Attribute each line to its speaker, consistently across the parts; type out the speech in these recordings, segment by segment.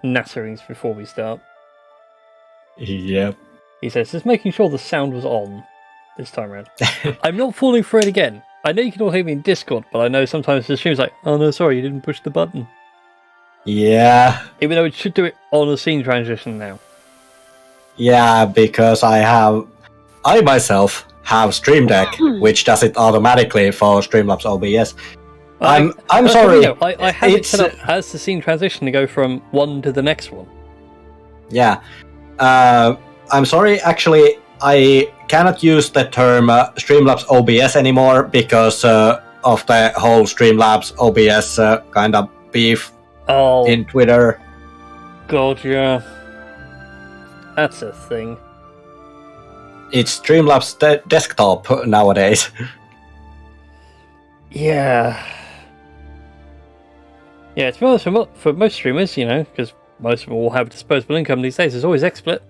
Speaker 1: natterings before we start.
Speaker 2: Yep.
Speaker 1: He says, just making sure the sound was on this time around. I'm not falling for it again. I know you can all hear me in Discord, but I know sometimes the stream's like, oh no, sorry, you didn't push the button.
Speaker 2: Yeah.
Speaker 1: Even though it should do it on a scene transition now.
Speaker 2: Yeah, because I myself have Stream Deck, which does it automatically for Streamlabs OBS. I'm sorry.
Speaker 1: I have it set up as the scene transition to go from one to the next one.
Speaker 2: Yeah. I'm sorry, actually, I cannot use the term Streamlabs OBS anymore because of the whole Streamlabs OBS kind of beef in Twitter.
Speaker 1: God, yeah. That's a thing.
Speaker 2: It's Streamlabs desktop nowadays.
Speaker 1: Yeah. Yeah, it's for most streamers, you know, because most of them all have disposable income these days. There's always XSplit.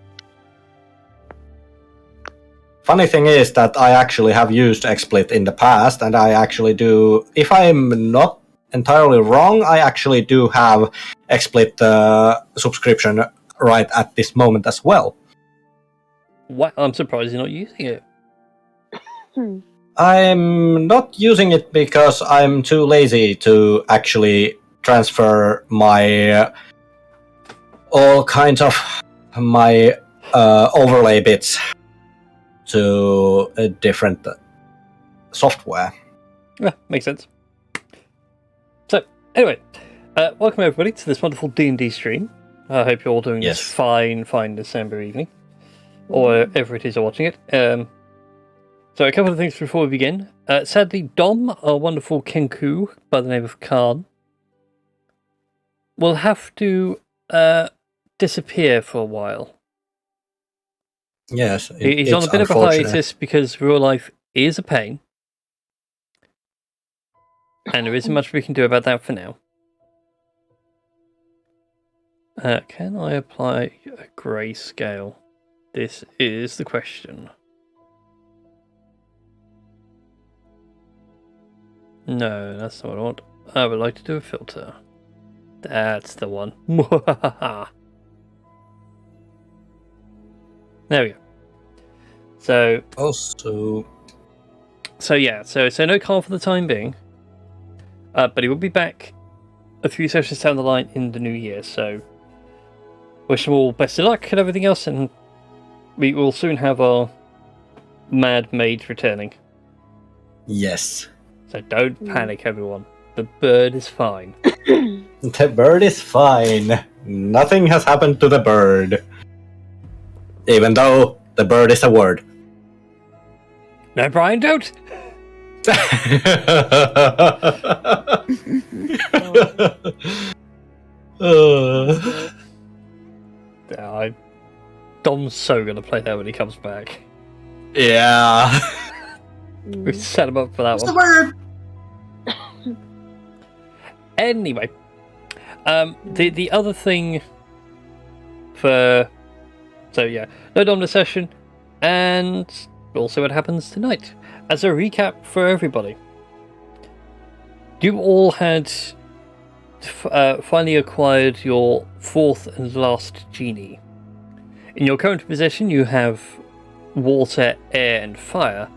Speaker 2: Funny thing is that I actually have used XSplit in the past, and I actually do, if I'm not entirely wrong, I actually do have XSplit subscription right at this moment as well.
Speaker 1: Wow, I'm surprised you're not using it.
Speaker 2: I'm not using it because I'm too lazy to actually transfer my all kinds of my overlay bits to a different software.
Speaker 1: Yeah, makes sense. So, anyway, welcome everybody to this wonderful D&D stream. I hope you're all doing this fine December evening, or wherever it is you're watching it. So, a couple of things before we begin. Sadly, Dom, our wonderful Kenku by the name of Khan, will have to disappear for a while.
Speaker 2: Yes,
Speaker 1: he's on a bit of a hiatus because real life is a pain, and there isn't much we can do about that for now. Can I apply a grayscale? This is the question. No, that's not what I want. I would like to do a filter. That's the one. There we go. So no Carl for the time being. But he will be back a few sessions down the line in the new year, so wish him all best of luck and everything else, and we will soon have our mad maid returning.
Speaker 2: Yes.
Speaker 1: So don't panic, everyone. The bird is fine.
Speaker 2: The bird is fine. Nothing has happened to the bird. Even though the bird is a word.
Speaker 1: No, Brian, don't! Dom's so gonna play that when he comes back.
Speaker 2: Yeah.
Speaker 1: We set him up for that
Speaker 3: What's
Speaker 1: one.
Speaker 3: the word?
Speaker 1: Anyway, the other thing for... So yeah, no Dom this session, and we'll see what happens tonight. As a recap for everybody, you all had finally acquired your fourth and last genie. In your current possession, you have water, air, and fire,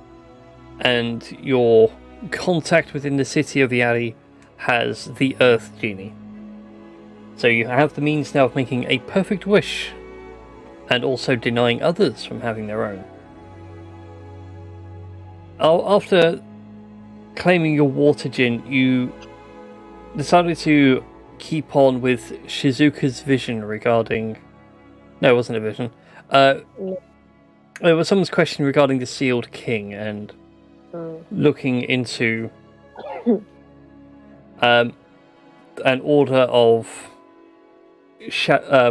Speaker 1: and your contact within the city of Yari has the earth genie. So you have the means now of making a perfect wish, and also denying others from having their own. After claiming your water djinn, you decided to keep on with Shizuka's vision regarding... No, it wasn't a vision. There was someone's question regarding the Sealed King, and looking into an order of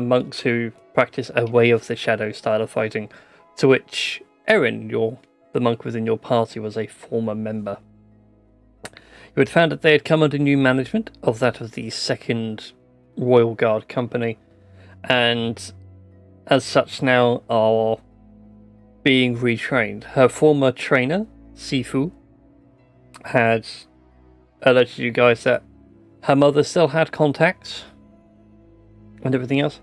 Speaker 1: monks who practice a way of the shadow style of fighting, to which Erin, the monk within your party, was a former member. You had found that they had come under new management of that of the 2nd Royal Guard Company, and as such now are being retrained. Her former trainer, Sifu, had alerted you guys that her mother still had contacts and everything else,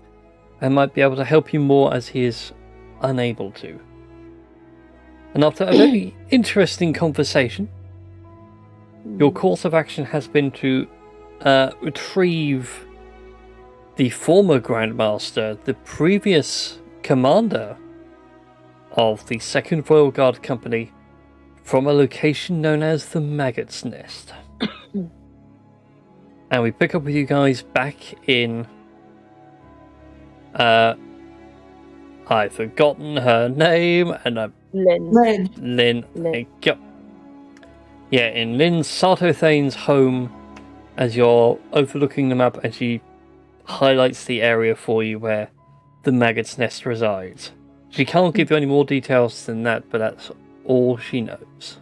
Speaker 1: and might be able to help you more as he is unable to. And after a very interesting conversation, your course of action has been to retrieve the former Grandmaster, the previous commander of the 2nd Royal Guard Company, from a location known as the Maggots Nest. And we pick up with you guys back in... I've forgotten her name, and I'm... Lynn. Thank you. Yeah, in Lynn Sartothane's home, as you're overlooking the map, and she highlights the area for you where the Maggot's Nest resides. She can't give you any more details than that, but that's all she knows.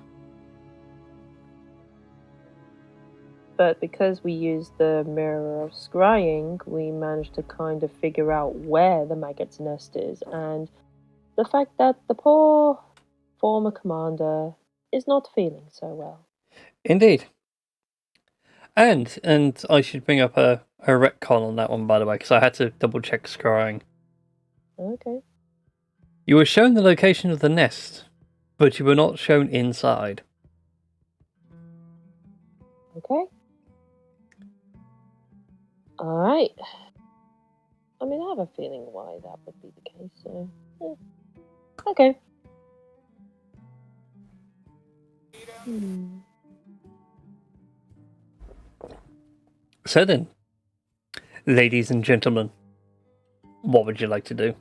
Speaker 3: But because we used the mirror of scrying, we managed to kind of figure out where the Maggot's Nest is, and the fact that the poor former commander is not feeling so well.
Speaker 1: Indeed. And I should bring up a retcon on that one, by the way, because I had to double check scrying.
Speaker 3: Okay.
Speaker 1: You were shown the location of the nest, but you were not shown inside.
Speaker 3: Okay. Alright. I mean, I have a feeling why that would be the case, so... Yeah. Okay.
Speaker 1: So then, ladies and gentlemen, what would you like to do?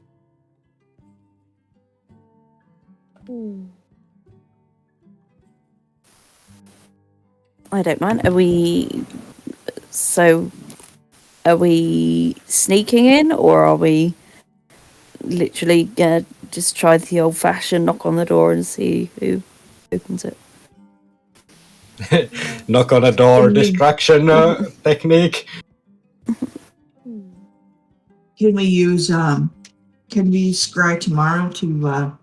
Speaker 4: I don't mind. Are we sneaking in, or are we literally gonna just try the old-fashioned knock on the door and see who opens it?
Speaker 2: Knock on a door distraction technique.
Speaker 5: Can we use scry tomorrow to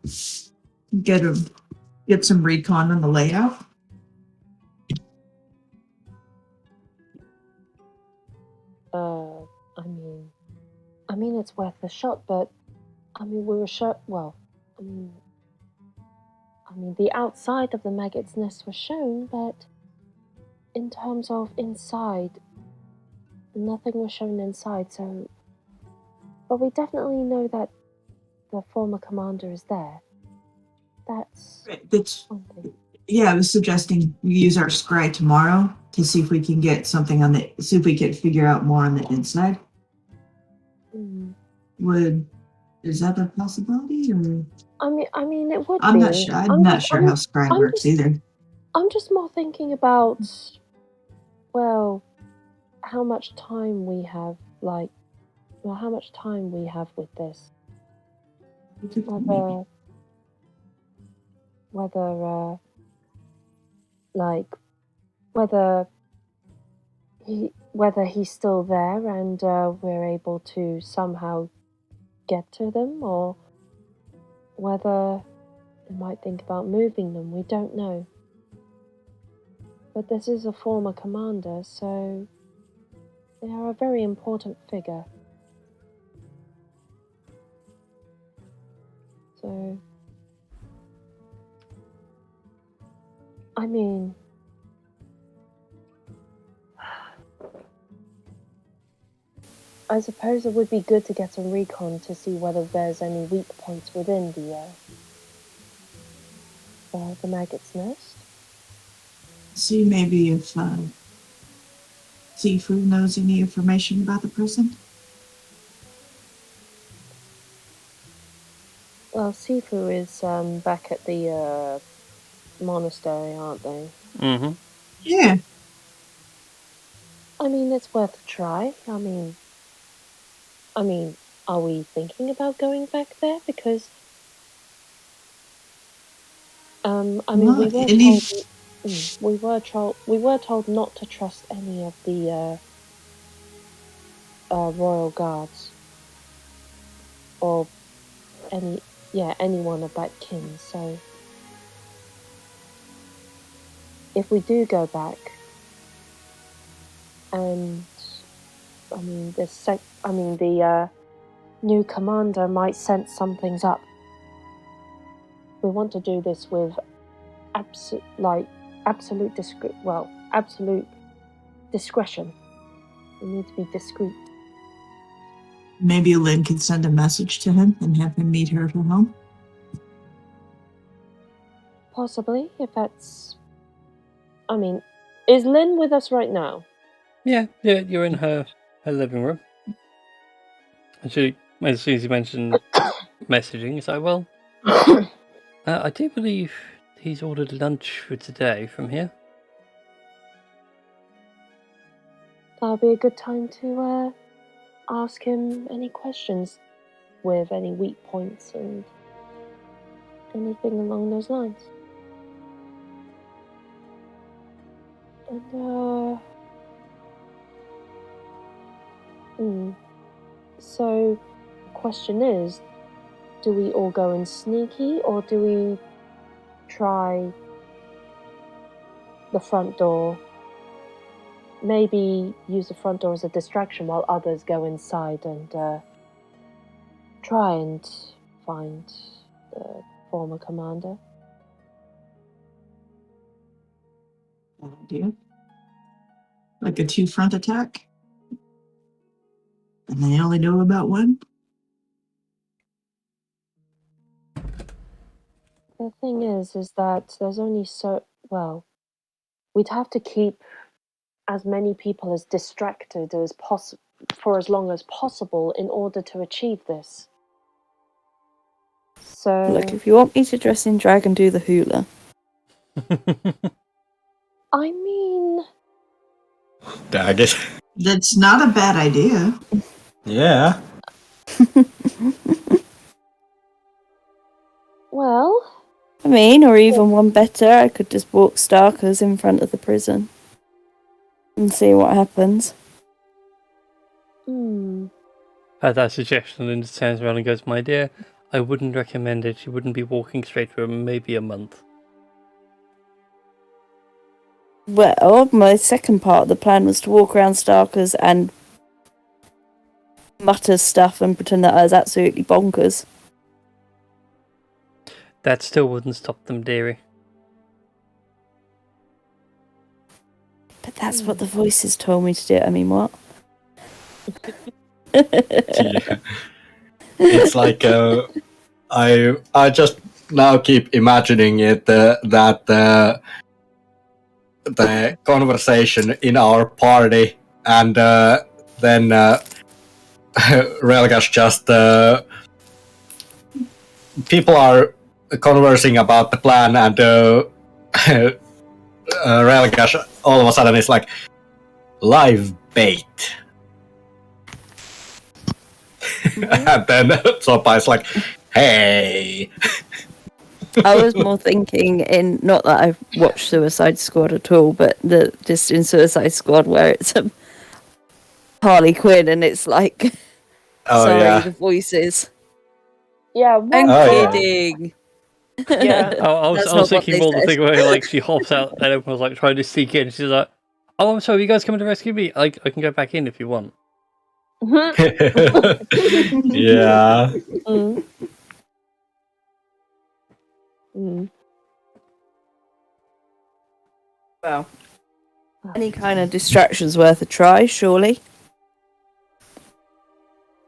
Speaker 5: get some recon on the layout?
Speaker 3: I mean, it's worth a shot, but I mean, we were shot. Well, I mean, the outside of the Maggot's Nest was shown, but in terms of inside, nothing was shown inside. So, but we definitely know that the former commander is there. That's one thing.
Speaker 5: Yeah, I was suggesting we use our scry tomorrow to see if we can get something see if we can figure out more on the inside. Is that a possibility, or?
Speaker 3: I mean, it would
Speaker 5: I'm
Speaker 3: be.
Speaker 5: not sure. I'm not sure how scry works either.
Speaker 3: I'm just more thinking about, well, how much time we have, how much time we have with this. Whether he's still there and we're able to somehow get to them, or whether we might think about moving them. We don't know. But this is a former commander, so they are a very important figure. So, I mean, I suppose it would be good to get some recon to see whether there's any weak points within the Maggot's Nest.
Speaker 5: See maybe if Sifu knows any information about the person.
Speaker 3: Well, Sifu is back at the monastery, aren't they?
Speaker 1: Mm-hmm.
Speaker 5: Yeah.
Speaker 3: I mean, it's worth a try. I mean, are we thinking about going back there? Because, we were told not to trust any of the royal guards, or anyone of that kin. So, if we do go back, and the new commander might sense something's up. We want to do this with absolute discretion. We need to be discreet.
Speaker 5: Maybe Lynn could send a message to him and have him meet her at her home.
Speaker 3: Possibly, if that's... is Lynn with us right now?
Speaker 1: Yeah, you're in her living room. And she, as soon as you mentioned messaging, it's like, well, I do believe he's ordered lunch for today from here.
Speaker 3: That'll be a good time to ask him any questions with any weak points and anything along those lines. And, So, the question is, do we all go in sneaky, or do we try the front door? Maybe use the front door as a distraction while others go inside and try and find the former commander.
Speaker 5: Bad idea. Like a 2-front attack? And they only know about one?
Speaker 3: The thing is that there's only we'd have to keep as many people as distracted as possible for as long as possible in order to achieve this. So,
Speaker 4: Look, if you want me to dress in drag and do the hula,
Speaker 3: I mean,
Speaker 2: Dag it.
Speaker 5: That's not a bad idea.
Speaker 2: Yeah.
Speaker 3: well,
Speaker 4: I mean, or even one better, I could just walk Starkers in front of the prison and see what happens.
Speaker 1: At that suggestion, Linda turns around and goes, "My dear, I wouldn't recommend it. You wouldn't be walking straight for maybe a month."
Speaker 4: Well, my second part of the plan was to walk around Starkers and mutter stuff and pretend that I was absolutely bonkers.
Speaker 1: That still wouldn't stop them, dearie.
Speaker 4: But that's what the voices told me to do. I mean, what?
Speaker 2: Yeah. It's like I just now keep imagining it that the conversation in our party, and then Relgash just people are conversing about the plan, and Relgash all of a sudden is like live bait. And then Sopa is like, hey.
Speaker 4: I was more thinking in, not that I've watched Suicide Squad at all, but just in Suicide Squad where it's a Harley Quinn and it's like,
Speaker 2: Oh,
Speaker 4: sorry,
Speaker 2: yeah.
Speaker 4: the voices.
Speaker 3: yeah,
Speaker 4: I'm
Speaker 2: Oh, yeah.
Speaker 4: kidding.
Speaker 3: Yeah.
Speaker 1: I was
Speaker 4: That's not what
Speaker 1: thinking
Speaker 4: they
Speaker 1: more the
Speaker 4: said.
Speaker 1: thing where like she hops out and everyone's like trying to sneak in. She's like, "Oh, I'm sorry, you guys coming to rescue me? I can go back in if you want."
Speaker 2: Yeah.
Speaker 4: Well, any kind of distraction's worth a try, surely.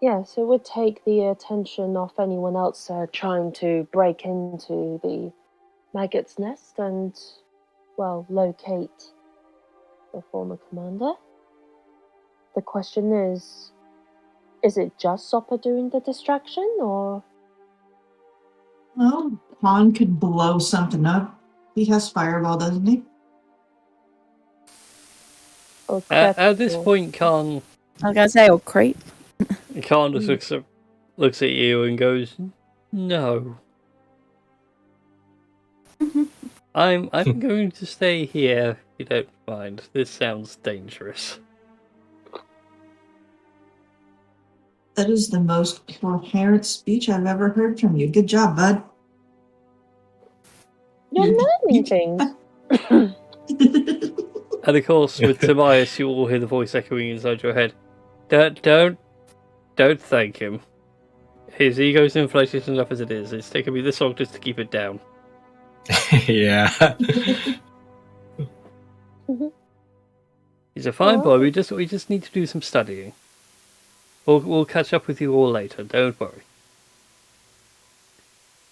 Speaker 3: Yes, it would take the attention off anyone else trying to break into the Maggots' nest and, locate the former commander. The question is it just Sopper doing the distraction, or...
Speaker 5: Well, Han could blow something up. He has fireball, doesn't he?
Speaker 1: At this point, Khan
Speaker 4: I was going to say, or creep.
Speaker 1: just looks at you and goes, "No, I'm going to stay here. If you don't mind. This sounds dangerous."
Speaker 5: That is the most coherent speech I've ever heard from you. Good job, bud.
Speaker 3: You're learning things.
Speaker 1: And of course, with Tobias, you all hear the voice echoing inside your head. Don't thank him. His ego's inflated enough as it is. It's taken me this long just to keep it down.
Speaker 2: Yeah.
Speaker 1: He's a fine boy.
Speaker 3: Well-
Speaker 1: We just need to do some studying. We'll catch up with you all later. Don't worry.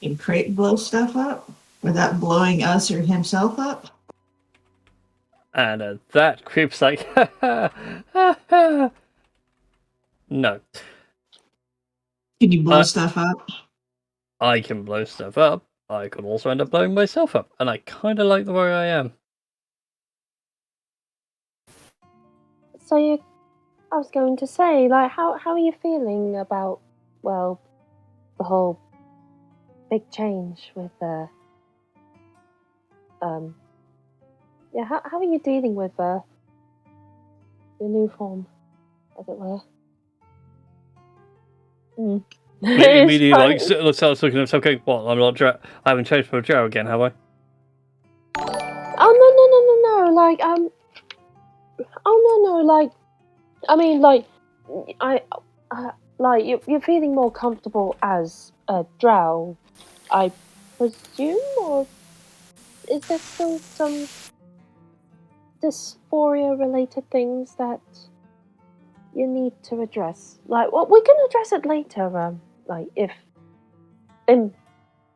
Speaker 5: Can Crate blow stuff up without blowing us or himself up?
Speaker 1: And that creep's like, no.
Speaker 5: Can you blow stuff up?
Speaker 1: I can blow stuff up. I could also end up blowing myself up, and I kind of like the way I am.
Speaker 3: So I was going to say, like, how are you feeling about, well, the whole big change with yeah, how are you dealing with your new form, as it were?
Speaker 1: Immediately, like, starts looking at himself, going, "What? I'm not Drow. I haven't changed for a Drow again, have I?"
Speaker 3: Oh no, like oh no, like, I mean, like, like you're feeling more comfortable as a drow, I presume, or is there still some dysphoria-related things that you need to address? Like, well, we can address it later. Like, if,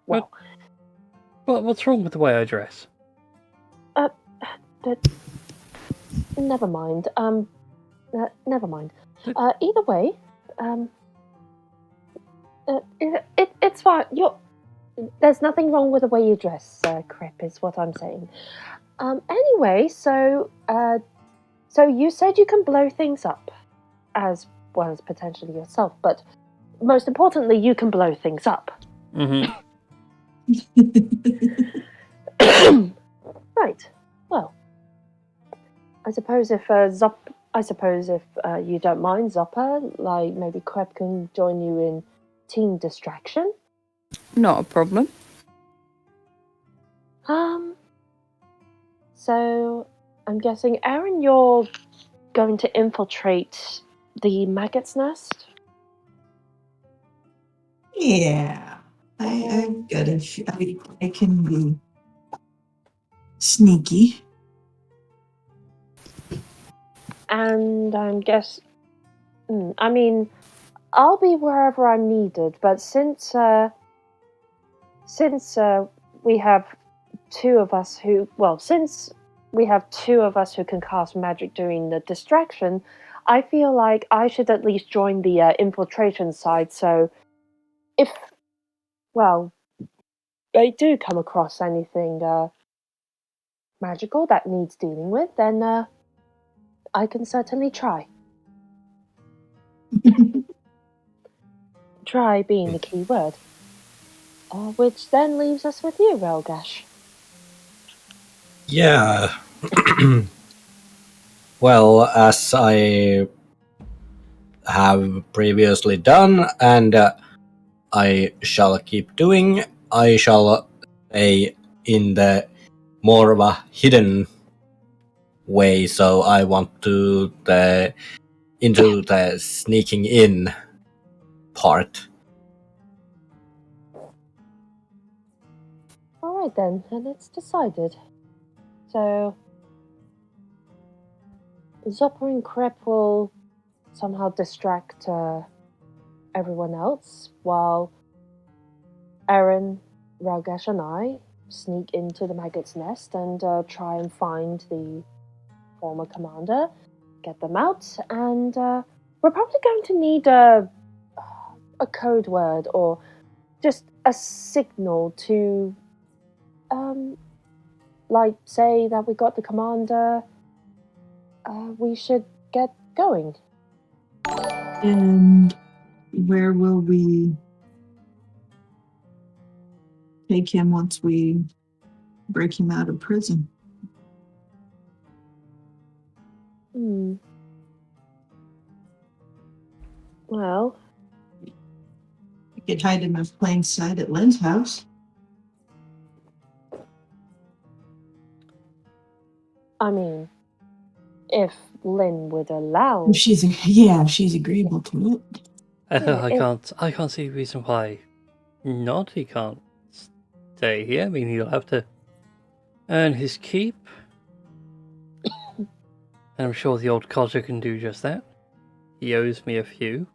Speaker 3: well,
Speaker 1: What's wrong with the way I dress?
Speaker 3: but never mind. Never mind. Either way, it's fine. There's nothing wrong with the way you dress, Crip, is what I'm saying. Anyway, so you said you can blow things up, as well as potentially yourself, but most importantly, you can blow things up.
Speaker 1: Mm-hmm.
Speaker 3: Right. Well, I suppose if you don't mind, Zopper, like maybe Crep can join you in team distraction.
Speaker 4: Not a problem.
Speaker 3: So I'm guessing, Aaron, you're going to infiltrate the Maggots nest?
Speaker 5: Yeah. I've got I can be sneaky.
Speaker 3: And I mean, I'll be wherever I'm needed, but since we have two of us who can cast magic during the distraction, I feel like I should at least join the infiltration side, so if, well, they do come across anything magical that needs dealing with, then I can certainly try. Try being the key word. Which then leaves us with you, Relgash.
Speaker 2: Yeah. Well, as I have previously done, and I shall keep doing, I shall stay in the more of a hidden way. So I want to into the sneaking in part.
Speaker 3: Alright then it's decided. So, Zopper and Crep will somehow distract everyone else, while Aaron, Relgash, and I sneak into the Maggot's nest and try and find the former commander, get them out, and we're probably going to need a code word or just a signal to like say that we got the commander. We should get going.
Speaker 5: And where will we take him once we break him out of prison?
Speaker 3: Well,
Speaker 5: We could hide him in plain sight at Lynn's house.
Speaker 3: I mean, If Lynn would allow.
Speaker 5: If she's agreeable to it.
Speaker 1: I can't see a reason why not. He can't stay here. I mean, he'll have to earn his keep. And I'm sure the old codger can do just that. He owes me a few.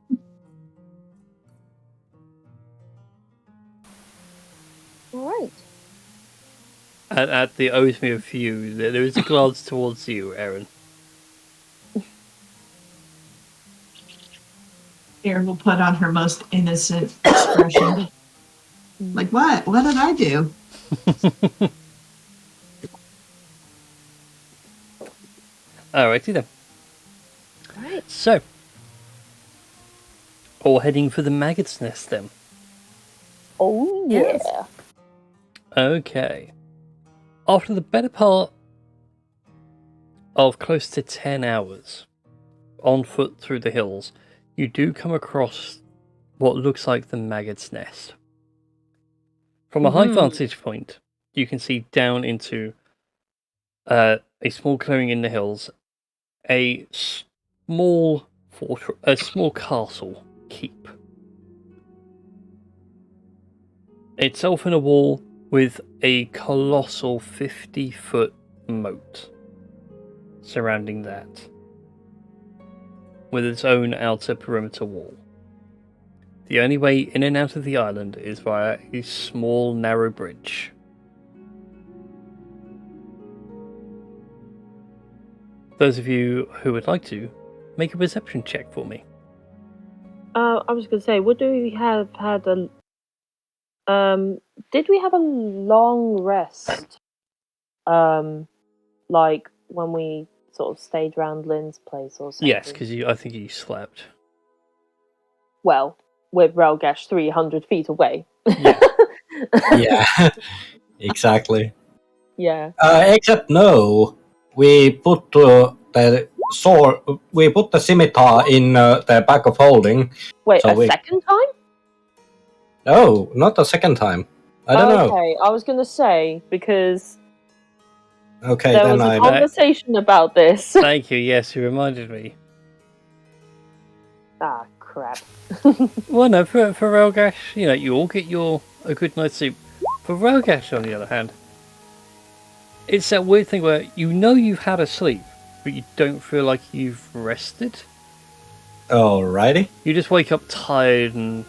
Speaker 3: All right.
Speaker 1: At the owes me a few, there is a glance towards you, Aaron.
Speaker 5: Erin will put on her most innocent expression. Like, what? What did I do?
Speaker 1: Alrighty then.
Speaker 3: Right.
Speaker 1: So, all heading for the Maggots' nest then.
Speaker 3: Oh yeah.
Speaker 4: Yes.
Speaker 1: Okay. After the better part of close to 10 hours on foot through the hills, you do come across what looks like the Maggots' nest. From a high vantage point, you can see down into a small clearing in the hills, a small castle keep. Itself in a wall with a colossal 50-foot moat surrounding that, with its own outer perimeter wall. The only way in and out of the island is via a small, narrow bridge. Those of you who would like to, make a perception check for me.
Speaker 3: I was gonna say, would we have had a did we have a long rest? Like when we sort of stayed around Lynn's place or something?
Speaker 1: Yes, because I think you slept.
Speaker 3: Well, with Relgash 300 feet away.
Speaker 1: Yeah.
Speaker 2: Yeah, exactly.
Speaker 3: Yeah.
Speaker 2: Except no, we put the sword. We put the scimitar in the bag of holding.
Speaker 3: Wait,
Speaker 2: So
Speaker 3: a second time?
Speaker 2: No, not the second time. I don't know.
Speaker 3: Okay, I was gonna say, because
Speaker 2: Okay,
Speaker 3: there
Speaker 2: then
Speaker 3: was a
Speaker 2: I'm.
Speaker 3: conversation about this.
Speaker 1: Thank you, yes, you reminded me.
Speaker 3: Ah, crap.
Speaker 1: Well, no, for Relgash, you all get a good night's sleep. For Relgash, on the other hand, it's that weird thing where you've had a sleep, but you don't feel like you've rested.
Speaker 2: Alrighty.
Speaker 1: You just wake up tired and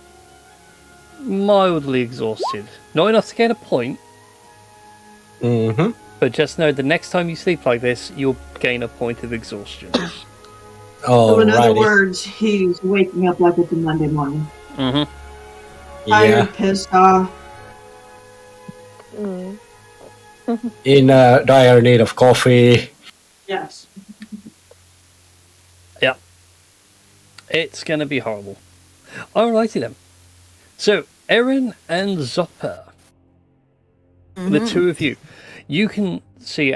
Speaker 1: mildly exhausted. Not enough to gain a point,
Speaker 2: Mm-hmm.
Speaker 1: but just know the next time you sleep like this, you'll gain a point of exhaustion.
Speaker 5: So in other
Speaker 2: Alrighty.
Speaker 5: words, he's waking up like it's a Monday morning.
Speaker 1: Mm-hmm.
Speaker 2: Yeah.
Speaker 5: Tired, pissed off.
Speaker 3: Mm.
Speaker 2: In dire need of coffee.
Speaker 5: Yes.
Speaker 1: Yeah. It's gonna be horrible. Alrighty then. So, Erin and Zopper, the two of you, you can see,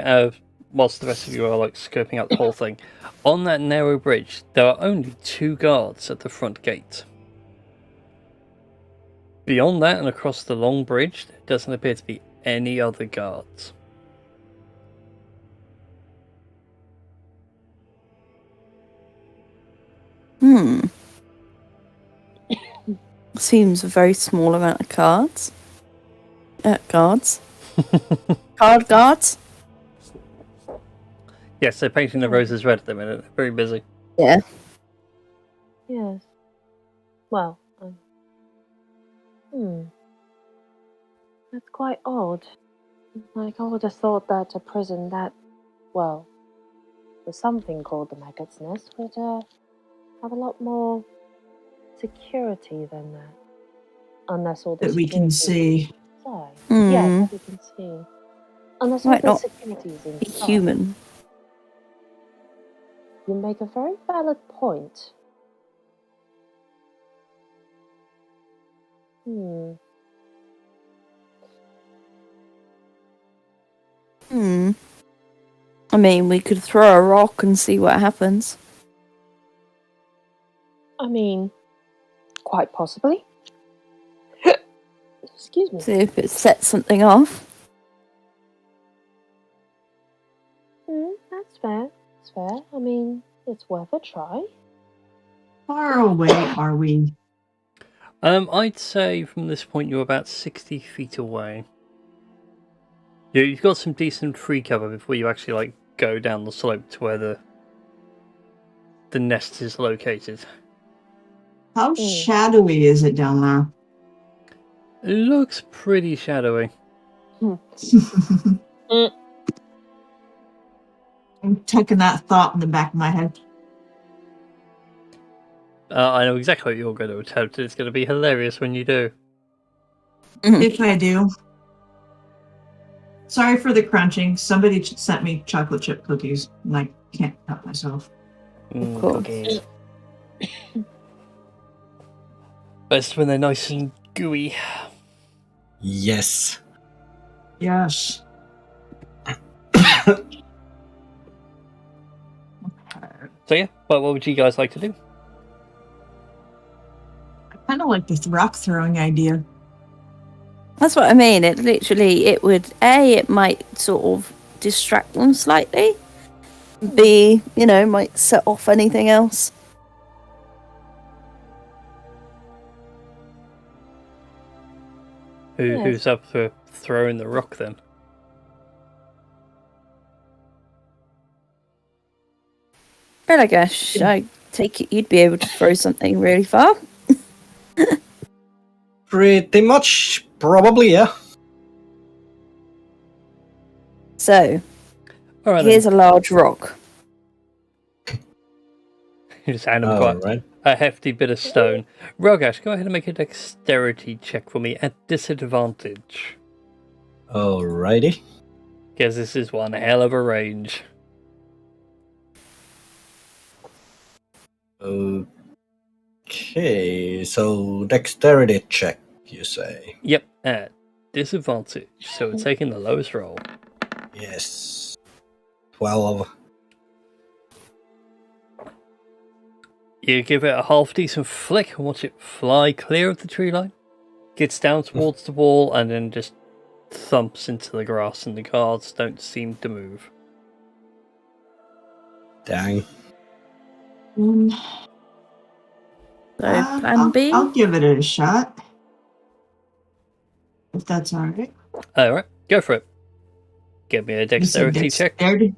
Speaker 1: whilst the rest of you are like scoping out the whole thing, on that narrow bridge, there are only 2 guards at the front gate. Beyond that and across the long bridge, there doesn't appear to be any other guards.
Speaker 4: Seems a very small amount of cards. Guards. Card guards?
Speaker 1: Yes, they're painting the roses red at the minute. They're very busy.
Speaker 4: Yeah.
Speaker 3: Yes. Well, that's quite odd. Like, I would have thought that a prison that, well, with something called the Maggots' Nest would have a lot more security than that. Unless all the
Speaker 5: That we can see.
Speaker 3: inside.
Speaker 4: Hmm.
Speaker 3: Yeah, that we can see. Unless
Speaker 4: Might
Speaker 3: all
Speaker 4: not
Speaker 3: the security is
Speaker 4: Be
Speaker 3: inside.
Speaker 4: human.
Speaker 3: You make a very valid point.
Speaker 4: I mean, we could throw a rock and see what happens.
Speaker 3: I mean, quite possibly. Excuse me.
Speaker 4: See if it sets something off.
Speaker 3: That's fair. That's fair. I mean, it's worth a try.
Speaker 5: Far away are we?
Speaker 1: I'd say from this point you're about 60 feet away. You've got some decent free cover before you actually go down the slope to where the nest is located.
Speaker 5: How shadowy is it down there?
Speaker 1: It looks pretty shadowy.
Speaker 5: I'm tucking that thought in the back of my head.
Speaker 1: I know exactly what you're going to attempt. It's going to be hilarious when you do.
Speaker 5: If I do. Sorry for the crunching. Somebody sent me chocolate chip cookies, and I can't help myself.
Speaker 4: Of course.
Speaker 1: Cookies. Best when they're nice and gooey.
Speaker 2: Yes.
Speaker 5: Yes.
Speaker 1: So yeah, what would you guys like to do?
Speaker 5: I kind of like this rock throwing idea.
Speaker 4: That's what I mean. It might sort of distract them slightly. B, might set off anything else.
Speaker 1: Who's up for throwing the rock then?
Speaker 4: But I guess I take it you'd be able to throw something really far.
Speaker 2: Pretty much, probably, yeah.
Speaker 4: So,
Speaker 1: All right,
Speaker 4: here's a large rock.
Speaker 1: You just hand him quite
Speaker 2: Right.
Speaker 1: a hefty bit of stone. Rogash, go ahead and make a dexterity check for me at disadvantage.
Speaker 2: Alrighty.
Speaker 1: Because this is one hell of a range.
Speaker 2: Okay, so dexterity check, you say?
Speaker 1: Yep, at disadvantage. So we're taking the lowest roll.
Speaker 2: Yes. 12.
Speaker 1: You give it a half decent flick and watch it fly clear of the tree line. Gets down towards the wall and then just thumps into the grass, and the guards don't seem to move.
Speaker 2: Dang.
Speaker 4: So, plan B?
Speaker 5: I'll give it a shot. If that's all right.
Speaker 1: Alright, go for it. Give me a dexterity check.
Speaker 5: Dexterity?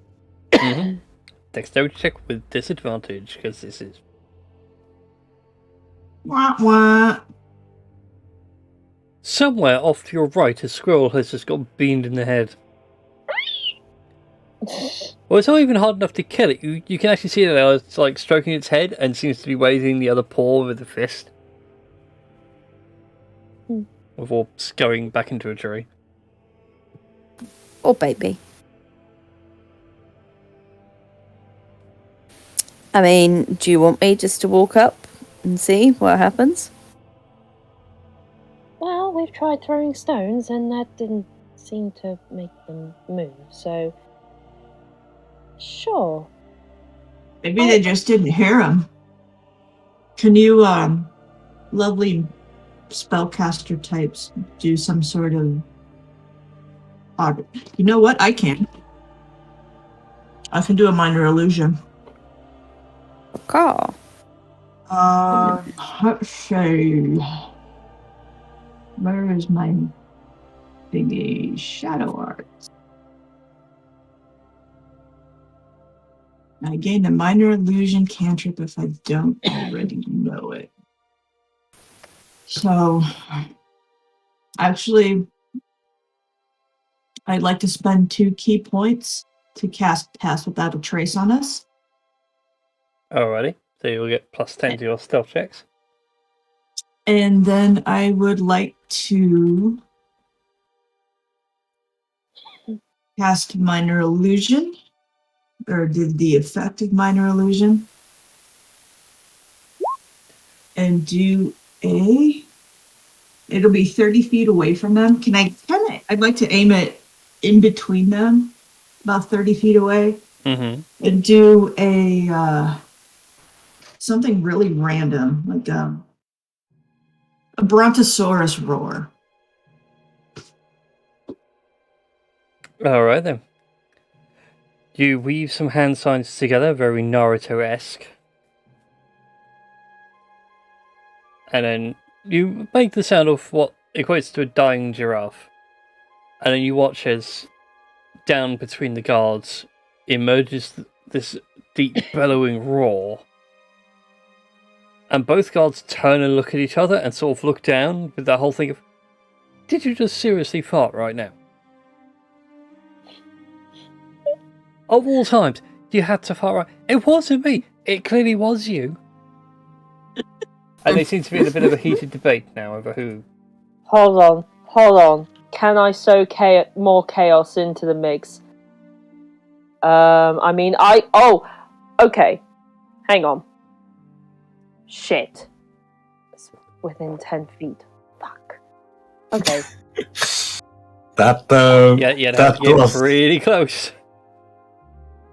Speaker 1: Dexterity check with disadvantage, because this is...
Speaker 5: Wah, wah.
Speaker 1: Somewhere off to your right, a squirrel has just got beamed in the head. Well, it's not even hard enough to kill it. You can actually see that it's stroking its head and seems to be waving the other paw with a fist. Before scurrying back into a tree.
Speaker 4: Or baby. I mean, do you want me just to walk up and see what happens?
Speaker 3: Well, we've tried throwing stones and that didn't seem to make them move, so... Sure.
Speaker 5: Maybe they just didn't hear him. Can you, lovely spellcaster types, do some sort of... You know what? I can. I can do a minor illusion.
Speaker 4: Car.
Speaker 5: Let's see. Where is my thingy? Shadow art. I gain a minor illusion cantrip if I don't already know it. So, actually, I'd like to spend 2 key points to cast Pass Without a Trace on us.
Speaker 1: Alrighty, so you'll get plus 10 to your stealth checks.
Speaker 5: And then I would like to cast Minor Illusion, or did the effect of Minor Illusion, and do it'll be 30 feet away from them. I'd like to aim it in between them, about 30 feet away, and do something really random, like a Brontosaurus roar.
Speaker 1: Alright then. You weave some hand signs together, very Naruto-esque. And then you make the sound of what equates to a dying giraffe. And then you watch as down between the guards emerges this deep bellowing roar. And both guards turn and look at each other and sort of look down with that whole thing of, did you just seriously fart right now? Of all times, you had to fart right. It wasn't me. It clearly was you. And they seem to be in a bit of a heated debate now over who.
Speaker 3: Hold on. Can I sow more chaos into the mix? Okay. Hang on. Shit. It's within 10 feet. Fuck. Okay.
Speaker 2: That
Speaker 1: That was really close.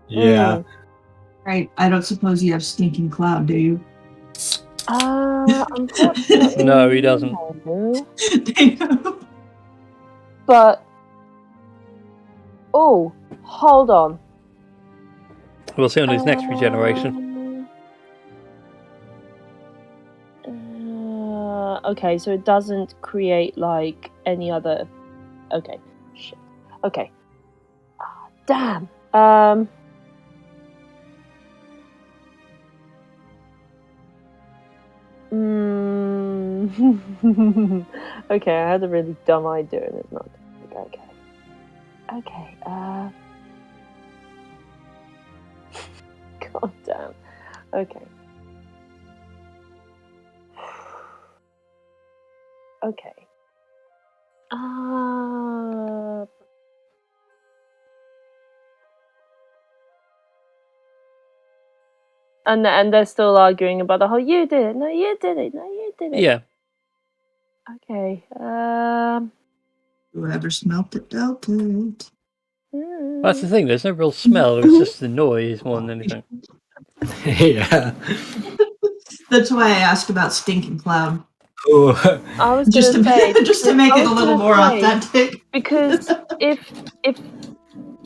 Speaker 2: Yeah.
Speaker 5: Right. I don't suppose you have stinking cloud, do you?
Speaker 3: Unfortunately.
Speaker 1: No, he doesn't.
Speaker 3: No. But. Oh, hold on.
Speaker 1: We'll see on his next regeneration.
Speaker 3: Okay, so it doesn't create like any other. Okay, shit. Okay. Damn. Okay, I had a really dumb idea and it's not. Okay. God damn. Okay. Okay. And they're still arguing about the whole you did it, no you did it, no you did it.
Speaker 1: Yeah.
Speaker 3: Okay.
Speaker 5: Whoever smelt it dealt it.
Speaker 1: That's the thing, there's no real smell, it's just the noise more than anything.
Speaker 2: Yeah.
Speaker 5: That's why I asked about stinking cloud.
Speaker 2: Ooh.
Speaker 3: I was
Speaker 5: Just
Speaker 3: gonna say
Speaker 5: just to make it a little more authentic.
Speaker 3: because if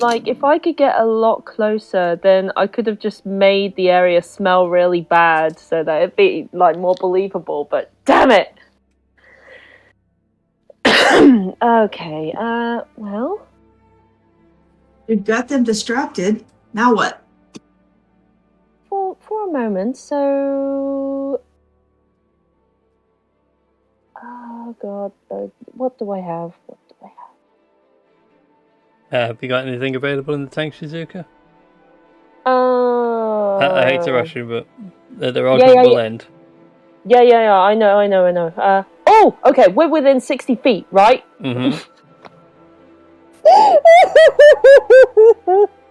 Speaker 3: I could get a lot closer, then I could have just made the area smell really bad so that it'd be like more believable, but damn it. Okay, well.
Speaker 5: You've got them distracted. Now what?
Speaker 3: For a moment, so oh god, what do I have?
Speaker 1: Have you got anything available in the tank, Shizuka?
Speaker 3: I
Speaker 1: I hate to rush you, but their argument will end.
Speaker 3: Yeah, I know. Okay, we're within 60 feet, right?
Speaker 1: Mm-hmm.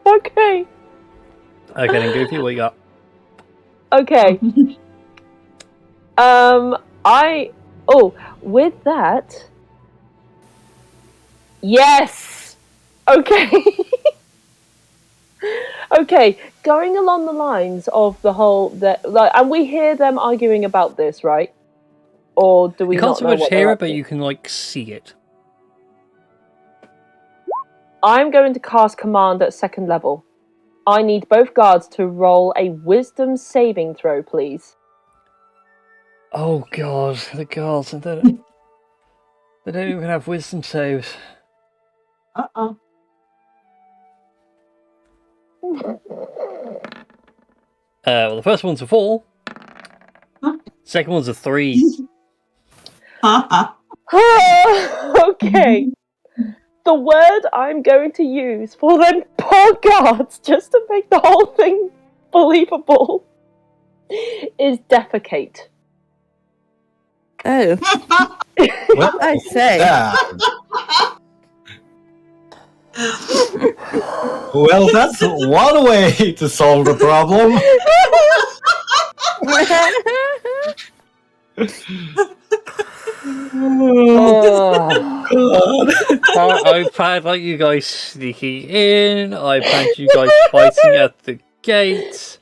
Speaker 3: Okay.
Speaker 1: Okay, then Goofy, what you got?
Speaker 3: Okay. With that. Yes. Okay. Okay, going along the lines of the whole and we hear them arguing about this, right? Or do we?
Speaker 1: You can't
Speaker 3: not
Speaker 1: so
Speaker 3: know
Speaker 1: much
Speaker 3: what
Speaker 1: hear
Speaker 3: they're
Speaker 1: it, but
Speaker 3: up to?
Speaker 1: you can see it.
Speaker 3: I'm going to cast command at 2nd level. I need both guards to roll a wisdom saving throw, please.
Speaker 1: Oh god, the guards, they don't even have wisdom saves.
Speaker 5: Uh-oh.
Speaker 1: Well, the first one's a 4.
Speaker 5: Huh?
Speaker 1: Second one's a 3.
Speaker 3: Okay. The word I'm going to use for them poor guards, just to make the whole thing believable, is defecate.
Speaker 4: Oh.
Speaker 2: Well,
Speaker 4: I say.
Speaker 2: yeah. Well, that's one way to solve the problem.
Speaker 1: I planned like you guys sneaking in. I planned you guys fighting at the gate.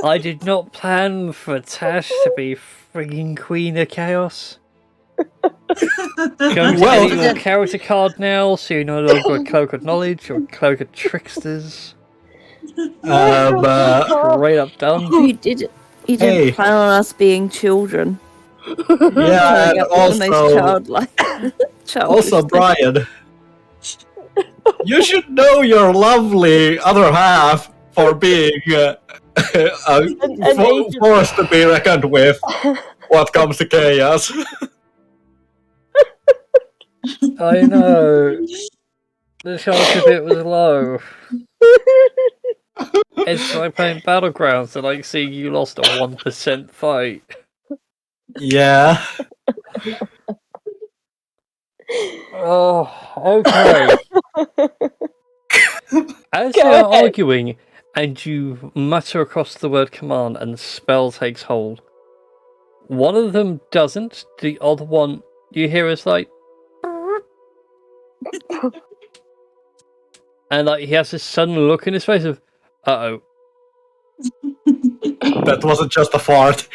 Speaker 1: I did not plan for Tash to be frigging Queen of Chaos. Going to edit your character card now, so you're no longer a cloak of knowledge or a cloak of tricksters. Straight up done.
Speaker 4: You didn't
Speaker 2: Hey.
Speaker 4: plan on us being children.
Speaker 2: Yeah,
Speaker 4: Coming
Speaker 2: and
Speaker 4: up with the most
Speaker 2: also,
Speaker 4: childlike. childish
Speaker 2: also
Speaker 4: thing.
Speaker 2: Brian, you should know your lovely other half for being
Speaker 3: agent.
Speaker 2: forced to be reckoned with what comes to chaos.
Speaker 1: I know. The chance of it was low. It's like playing Battlegrounds and like seeing you lost a 1% fight.
Speaker 2: Yeah.
Speaker 1: Oh, okay. As
Speaker 3: Go
Speaker 1: they are
Speaker 3: ahead.
Speaker 1: arguing, and you mutter across the word command, and the spell takes hold. One of them doesn't. The other one, you hear is like, and like he has this sudden look in his face of, uh oh.
Speaker 2: That wasn't just a fart.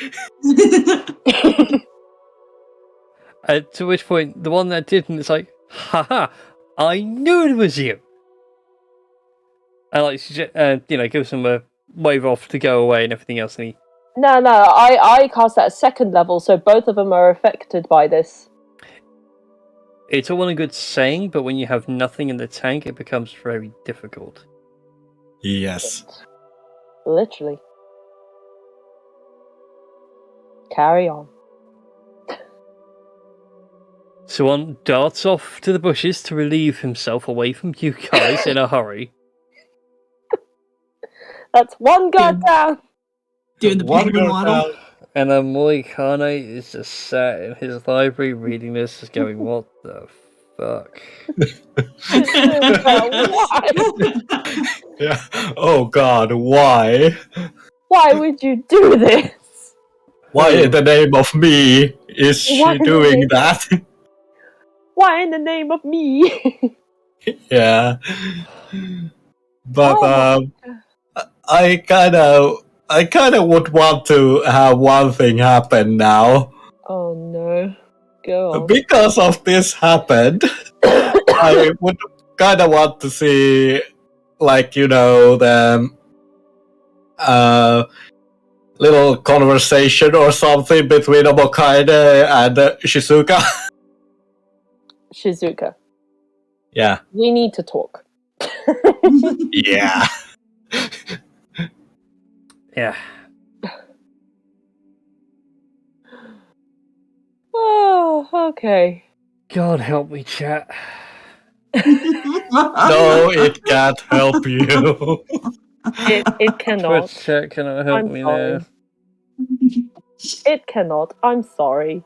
Speaker 1: To which point, the one that didn't is like, haha, I knew it was you. And like, gives him a wave off to go away and everything else, and he
Speaker 3: No, I cast at a second level, so both of them are affected by this.
Speaker 1: It's all well and good saying, but when you have nothing in the tank, it becomes very difficult.
Speaker 2: Yes.
Speaker 3: Literally. Carry on.
Speaker 1: So one darts off to the bushes to relieve himself away from you guys in a hurry.
Speaker 3: That's one guard down.
Speaker 5: Doing the
Speaker 2: One
Speaker 5: penguin
Speaker 2: goes
Speaker 5: waddle.
Speaker 2: down.
Speaker 1: And then Moikane is just sat in his library reading this, just going, what the fuck?
Speaker 3: Why?
Speaker 2: Yeah. Oh God, why?
Speaker 3: Why would you do this?
Speaker 2: Why in the name of me is
Speaker 3: Why
Speaker 2: she
Speaker 3: in the
Speaker 2: doing
Speaker 3: name-
Speaker 2: that?
Speaker 3: Why in the name of me?
Speaker 2: Yeah. But
Speaker 3: Oh
Speaker 2: I kind of would want to have one thing happen now.
Speaker 3: Oh no. Go on.
Speaker 2: Because of this happened, I would kind of want to see, like, the little conversation or something between Omokaine and Shizuka.
Speaker 3: Shizuka,
Speaker 2: Yeah.
Speaker 3: we need to talk.
Speaker 2: Yeah.
Speaker 1: Yeah.
Speaker 3: Oh, okay.
Speaker 1: God help me, chat.
Speaker 2: No, it can't help you.
Speaker 3: It cannot.
Speaker 1: Twitch chat cannot help
Speaker 3: I'm
Speaker 1: me
Speaker 3: sorry.
Speaker 1: now.
Speaker 3: It cannot. I'm sorry.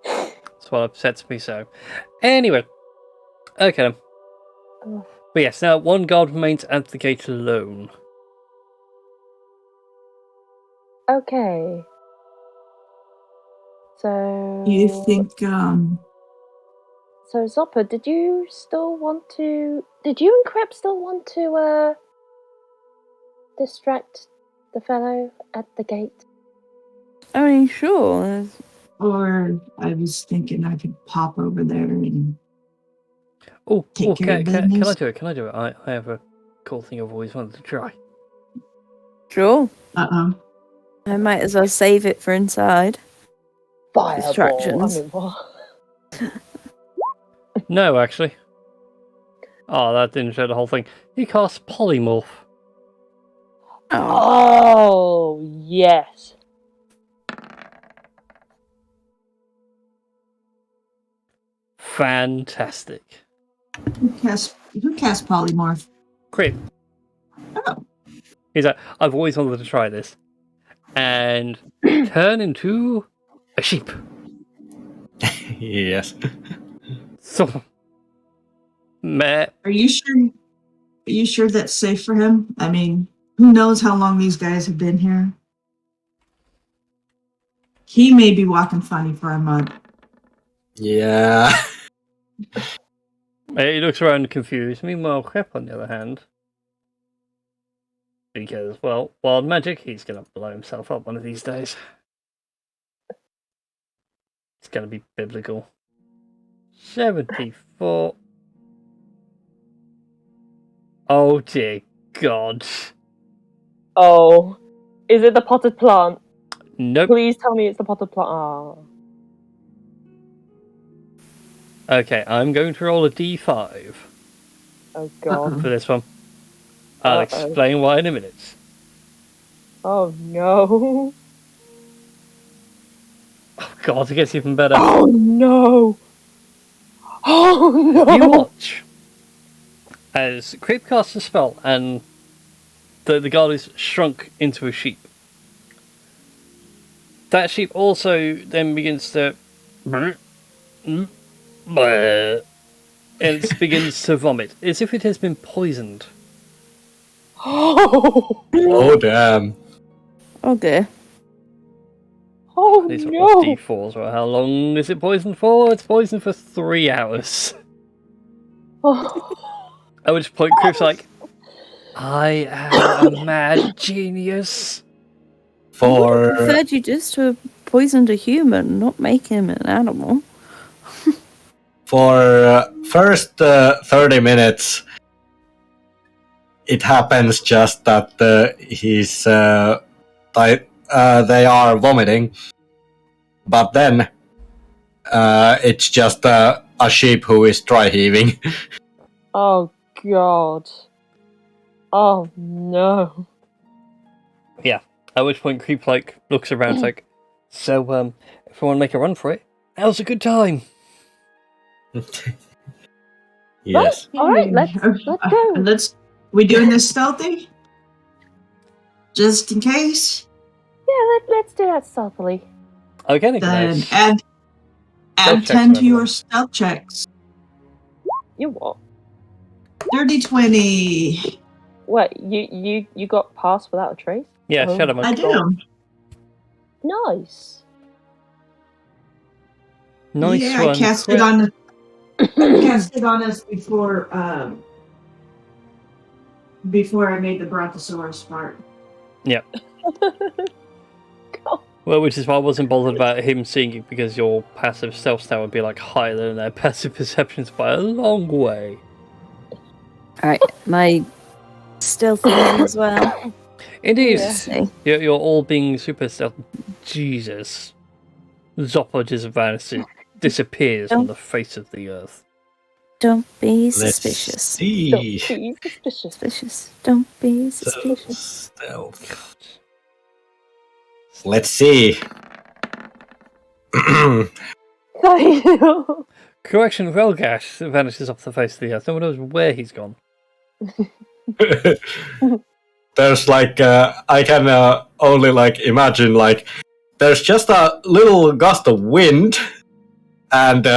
Speaker 1: That's what upsets me so. Anyway. Okay.
Speaker 3: Ugh.
Speaker 1: But yes, now one guard remains at the gate alone.
Speaker 3: Okay. So
Speaker 5: You think,
Speaker 3: So Zoppa, did you and Crep still want to distract the fellow at the gate?
Speaker 4: I mean, sure.
Speaker 5: or I was thinking I could pop over there and take care of
Speaker 1: can I
Speaker 5: business.
Speaker 1: do it? Can I do it? I have a cool thing I've always wanted to try.
Speaker 4: Sure.
Speaker 5: Uh-oh.
Speaker 4: I might as well save it for inside.
Speaker 3: Fireball.
Speaker 4: Distractions.
Speaker 3: I mean, what?
Speaker 1: No, actually. Oh, that didn't show the whole thing. He casts Polymorph.
Speaker 3: Oh, yes.
Speaker 1: Fantastic.
Speaker 5: Who cast polymorph?
Speaker 1: Great.
Speaker 5: Oh.
Speaker 1: He's like, I've always wanted to try this. And turn into a sheep.
Speaker 2: Yes.
Speaker 1: So, meh.
Speaker 5: Are you sure that's safe for him? I mean, who knows how long these guys have been here? He may be walking funny for a month.
Speaker 2: Yeah.
Speaker 1: He looks around confused. Meanwhile, Crep, on the other hand, because, well, wild magic, he's going to blow himself up one of these days. It's going to be biblical. 74. Oh dear God.
Speaker 3: Oh. Is it the potted plant?
Speaker 1: Nope.
Speaker 3: Please tell me it's the potted plant. Oh.
Speaker 1: Okay, I'm going to roll a d5
Speaker 3: Oh god.
Speaker 1: for this one. I'll explain why in a minute.
Speaker 3: Oh no.
Speaker 1: Oh God, it gets even better.
Speaker 3: Oh no. Oh no.
Speaker 1: You watch as Creep casts a spell and the guard is shrunk into a sheep. That sheep also then begins to and it begins to vomit, as if it has been poisoned.
Speaker 3: Oh.
Speaker 2: Oh, damn.
Speaker 4: Oh dear.
Speaker 3: Oh
Speaker 1: These are
Speaker 3: no.
Speaker 1: D4s. Well, how long is it poisoned for? It's poisoned for 3 hours.
Speaker 3: Oh.
Speaker 1: At which point, Creep's like, I am a mad genius.
Speaker 4: I would have
Speaker 2: For
Speaker 4: preferred you just to have poisoned a human, not make him an animal.
Speaker 2: first 30 minutes, it happens just that they are vomiting, but then it's just a sheep who is dry heaving.
Speaker 3: Oh god. Oh no.
Speaker 1: Yeah. At which point, Creep looks around like, so if you want to make a run for it, now's a good time.
Speaker 2: Yes.
Speaker 3: All right, let's go.
Speaker 5: We doing this stealthy? Just in case?
Speaker 3: Yeah, let's do that stealthily.
Speaker 1: Okay,
Speaker 5: Then
Speaker 1: nice.
Speaker 5: add
Speaker 1: Stealth checks
Speaker 5: 10
Speaker 1: for
Speaker 5: to your
Speaker 1: everyone.
Speaker 5: stealth checks.
Speaker 3: You what?
Speaker 5: Dirty 20.
Speaker 3: What? You got past without a trace?
Speaker 1: Yeah,
Speaker 3: Oh,
Speaker 1: Shadow Monk.
Speaker 5: I do.
Speaker 3: Nice.
Speaker 1: Nice
Speaker 5: Yeah,
Speaker 1: one.
Speaker 5: I cast it on us before I made the Brontosaurus part.
Speaker 1: Yeah. Well, which is why I wasn't bothered about him seeing it, because your passive stealth stat would be higher than their passive perceptions by a long way.
Speaker 4: Alright, my stealth thing as well.
Speaker 1: It is.
Speaker 3: Yeah.
Speaker 4: See.
Speaker 1: You're all being super stealth. Jesus. Zoppa just vanishes, disappears from the face of the earth.
Speaker 4: Don't be
Speaker 2: Let's
Speaker 4: suspicious.
Speaker 2: see.
Speaker 3: Don't be suspicious.
Speaker 4: Suspicious. Don't be
Speaker 2: So,
Speaker 4: suspicious.
Speaker 2: stealth. Let's see.
Speaker 1: Correction, Relgash vanishes off the face of the earth. No one knows where he's gone.
Speaker 2: There's I can only imagine there's just a little gust of wind, and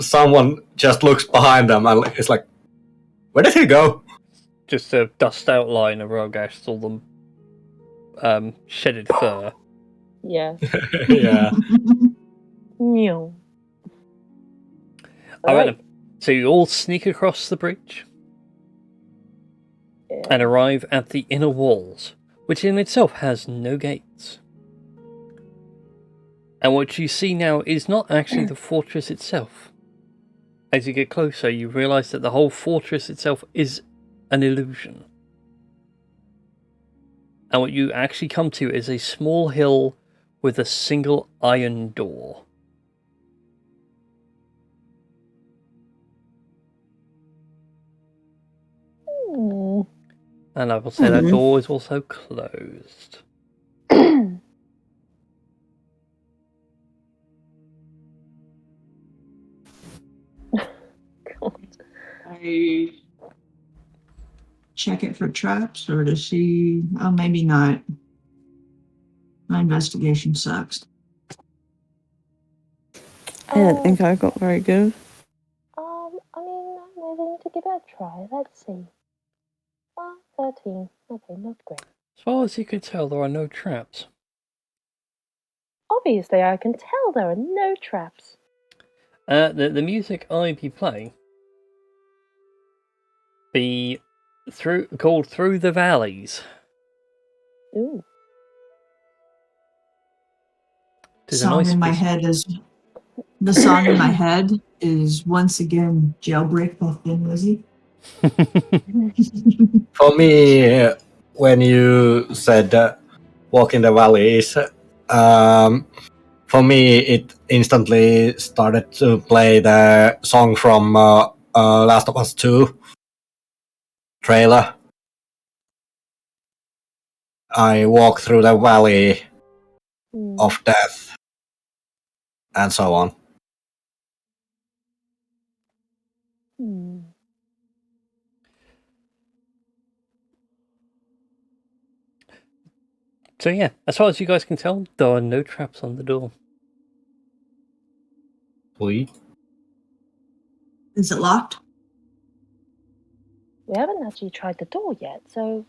Speaker 2: someone just looks behind them and it's like, where did he go?
Speaker 1: Just a dust outline of Relgash, all them shedded fur.
Speaker 3: Yeah.
Speaker 2: Yeah.
Speaker 3: Meow.
Speaker 1: Alright then. So you all sneak across the bridge and arrive at the inner walls, which in itself has no gates. And what you see now is not actually the fortress itself. As you get closer, you realise that the whole fortress itself is an illusion. And what you actually come to is a small hill with a single iron door.
Speaker 3: Hmm.
Speaker 1: And I will say that door is also closed.
Speaker 5: I check it for traps, or does she? Oh, maybe not. My investigation sucks.
Speaker 4: I don't think I got very good.
Speaker 3: I mean, I'm willing to give it a try. Let's see. 13. Okay, not great.
Speaker 1: As far as you can tell, there are no traps.
Speaker 3: Obviously, I can tell there are no traps.
Speaker 1: The music I be playing be called Through the Valleys.
Speaker 3: Ooh.
Speaker 5: The song in my head is once again Jailbreak by Thin Lizzy.
Speaker 2: For me, when you said walk in the valleys, for me it instantly started to play the song from Last of Us 2 trailer. I walk through the valley of death, and so on.
Speaker 1: So yeah, as far as you guys can tell, there are no traps on the door.
Speaker 2: Sweet.
Speaker 5: Is it locked?
Speaker 3: We haven't actually tried the door yet, so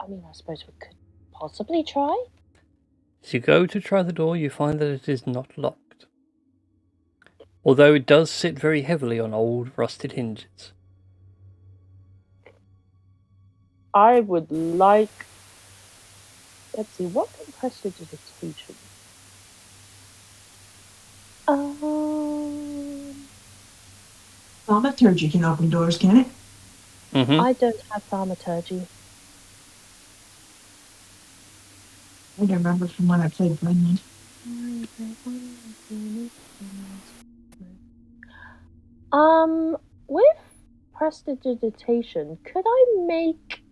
Speaker 3: I mean, I suppose we could possibly try.
Speaker 1: As you go to try the door, you find that it is not locked. Although it does sit very heavily on old, rusted hinges.
Speaker 3: I would like. Let's see, what can prestidigitation?
Speaker 5: Thaumaturgy can open doors, can it?
Speaker 1: Mm-hmm.
Speaker 3: I don't have thaumaturgy.
Speaker 5: I don't remember from when I played Greenland.
Speaker 3: With prestidigitation, could I make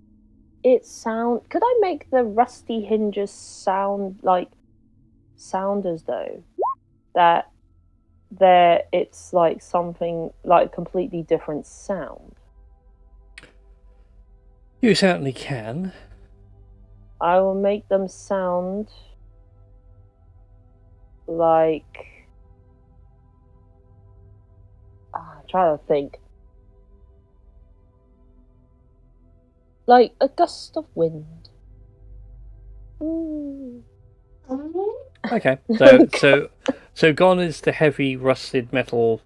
Speaker 3: it sound? Could I make the rusty hinges sound as though that it's like something like completely different sound?
Speaker 1: You certainly can.
Speaker 3: I will make them sound like. I'm trying to think. Like a gust of wind.
Speaker 1: Okay, so gone is the heavy, rusted metal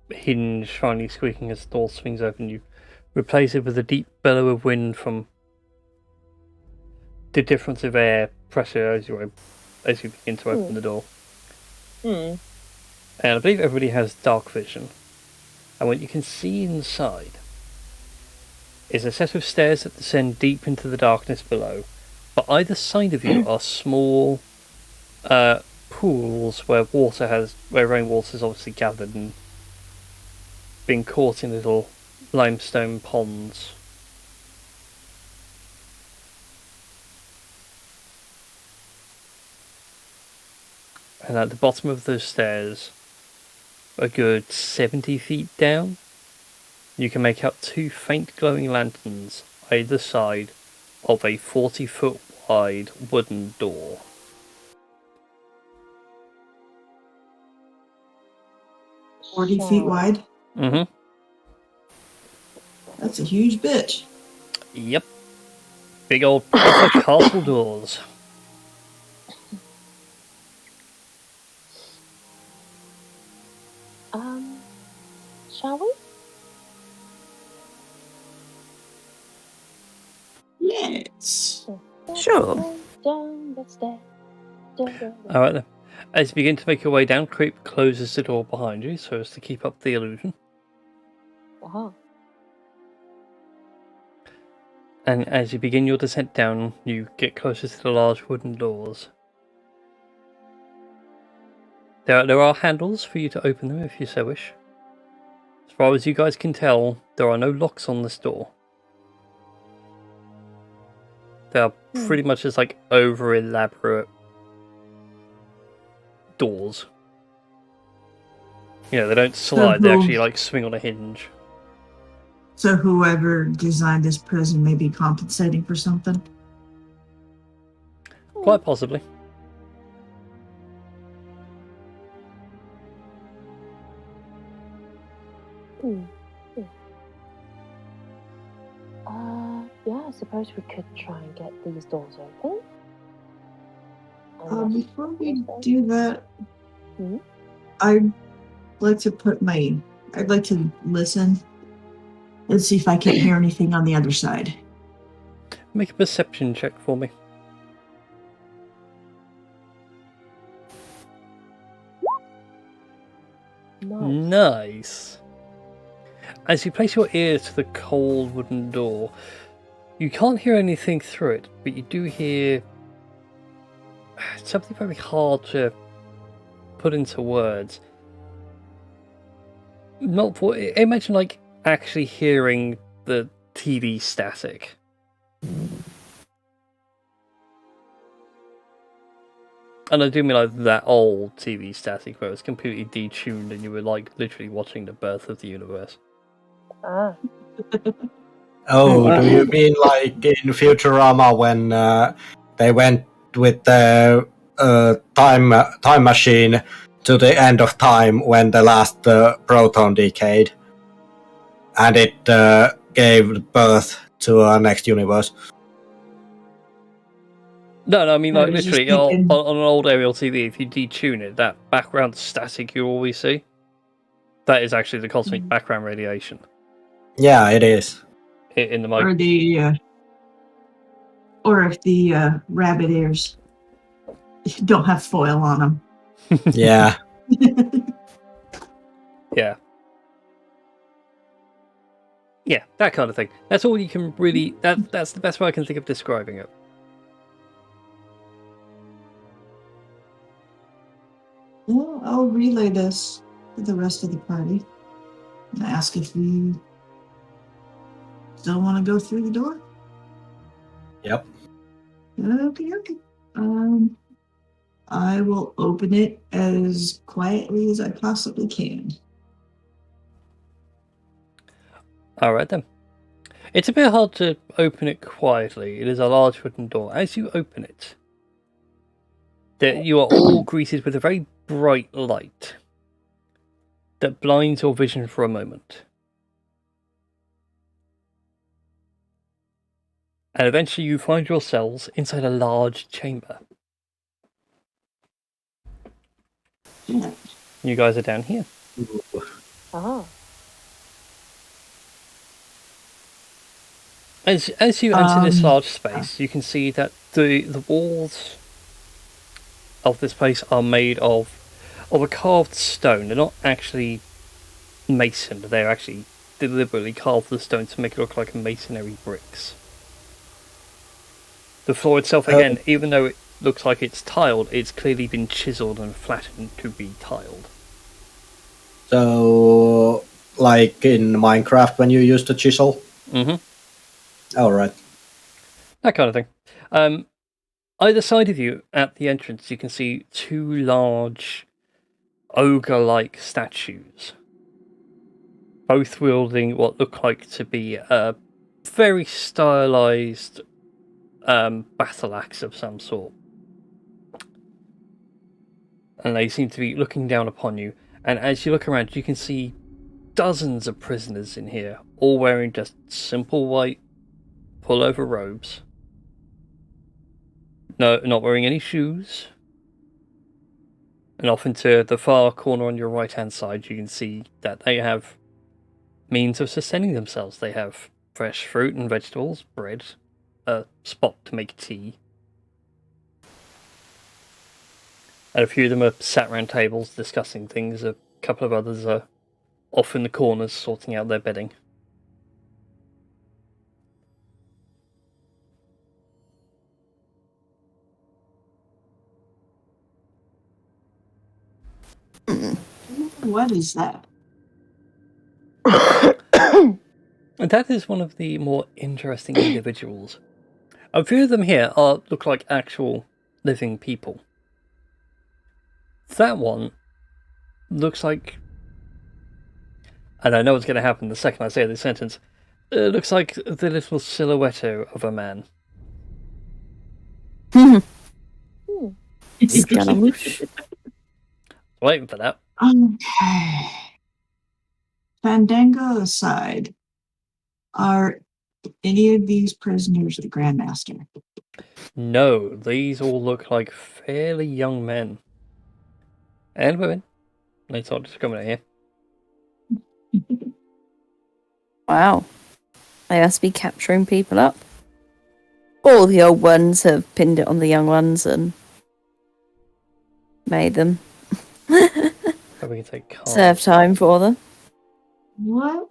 Speaker 1: hinge finally squeaking as the door swings open. You replace it with a deep bellow of wind from the difference of air pressure as you begin to open the door. And I believe everybody has dark vision. And what you can see inside is a set of stairs that descend deep into the darkness below. But either side of you are small pools where rainwater has obviously gathered and been caught in little limestone ponds. And at the bottom of those stairs, a good 70 feet down, you can make out two faint glowing lanterns either side of a 40-foot wide wooden door.
Speaker 5: So, 40 feet wide?
Speaker 1: Mm-hmm.
Speaker 5: That's a huge bitch.
Speaker 1: Yep. Big old proper castle doors.
Speaker 3: Shall we?
Speaker 5: Yes.
Speaker 4: Sure.
Speaker 3: Down the stairs.
Speaker 1: Alright then. As you begin to make your way down, Creep closes the door behind you so as to keep up the illusion.
Speaker 3: Uh-huh.
Speaker 1: And as you begin your descent down, you get closer to the large wooden doors. There are handles for you to open them if you so wish. As far as you guys can tell, there are no locks on this door. They are pretty much just like over elaborate doors. You know, they don't slide, they actually like swing on a hinge.
Speaker 5: So whoever designed this prison may be compensating for something?
Speaker 1: Quite possibly.
Speaker 3: Yeah, I suppose we could try and get these doors open.
Speaker 5: Before we do that,
Speaker 3: Mhm.
Speaker 5: I'd like to listen and see if I can hear anything on the other side.
Speaker 1: Make a perception check for me.
Speaker 3: Nice.
Speaker 1: Nice. as you place your ear to the cold wooden door, you can't hear anything through it, but you do hear something very hard to put into words. Not for imagine like actually hearing the TV static. And I do mean like that old TV static where it was completely detuned and you were like literally watching the birth of the universe.
Speaker 3: Ah.
Speaker 2: Oh, do you mean like in Futurama when they went with the time machine to the end of time when the last proton decayed, and it gave birth to our next universe?
Speaker 1: No, I mean
Speaker 5: I
Speaker 1: like
Speaker 5: was just
Speaker 1: literally on
Speaker 5: thinking-
Speaker 1: an old aerial TV, if you detune it, that background static you always see, that is actually the cosmic background radiation
Speaker 2: Yeah, it is.
Speaker 1: in the
Speaker 5: Or
Speaker 1: mic.
Speaker 5: or if the rabbit ears don't have foil on them.
Speaker 2: Yeah.
Speaker 1: Yeah, that kind of thing. That's all you can really. That's the best way I can think of describing it.
Speaker 5: Well, I'll relay this to the rest of the party and ask if we still want to go through the door.
Speaker 2: Yep.
Speaker 5: Okay. I will open it as quietly as I possibly can.
Speaker 1: All right then. It's a bit hard to open it quietly. It is a large wooden door. As you open it, you are all greeted with a very bright light that blinds your vision for a moment. And eventually you find yourselves inside a large chamber.
Speaker 5: Yeah.
Speaker 1: You guys are down here.
Speaker 3: Ah.
Speaker 1: As you enter this large space, you can see that the walls of this place are made of a carved stone. They're not actually masoned. They're actually deliberately carved the stone to make it look like masonry bricks. The floor itself, again, even though it looks like it's tiled, it's clearly been chiseled and flattened to be tiled.
Speaker 2: So, like in Minecraft when you use the chisel?
Speaker 1: Mm-hmm.
Speaker 2: Alright.
Speaker 1: That kind of thing. Either side of you, at the entrance, you can see two large ogre-like statues, both wielding what look like to be a very stylized battle axe of some sort. And they seem to be looking down upon you. And as you look around, you can see dozens of prisoners in here, all wearing just simple white pullover robes. No, not wearing any shoes. And off into the far corner on your right-hand side, you can see that they have means of sustaining themselves. They have fresh fruit and vegetables, bread, a spot to make tea. And a few of them are sat around tables discussing things. A couple of others are off in the corners sorting out their bedding.
Speaker 5: What is that?
Speaker 1: And that is one of the more interesting individuals. A few of them here look like actual living people. That one looks like... And I know what's going to happen the second I say this sentence. It looks like the little silhouette of a man.
Speaker 4: Scaramouche.
Speaker 1: Waiting for that.
Speaker 5: Okay. Fandango aside, are any of these prisoners the Grandmaster?
Speaker 1: No, these all look like fairly young men. And women. They sort of discriminate here.
Speaker 4: Wow. They must be capturing people up. All the old ones have pinned it on the young ones and made them
Speaker 1: So we can take cards.
Speaker 4: serve time for them.
Speaker 5: What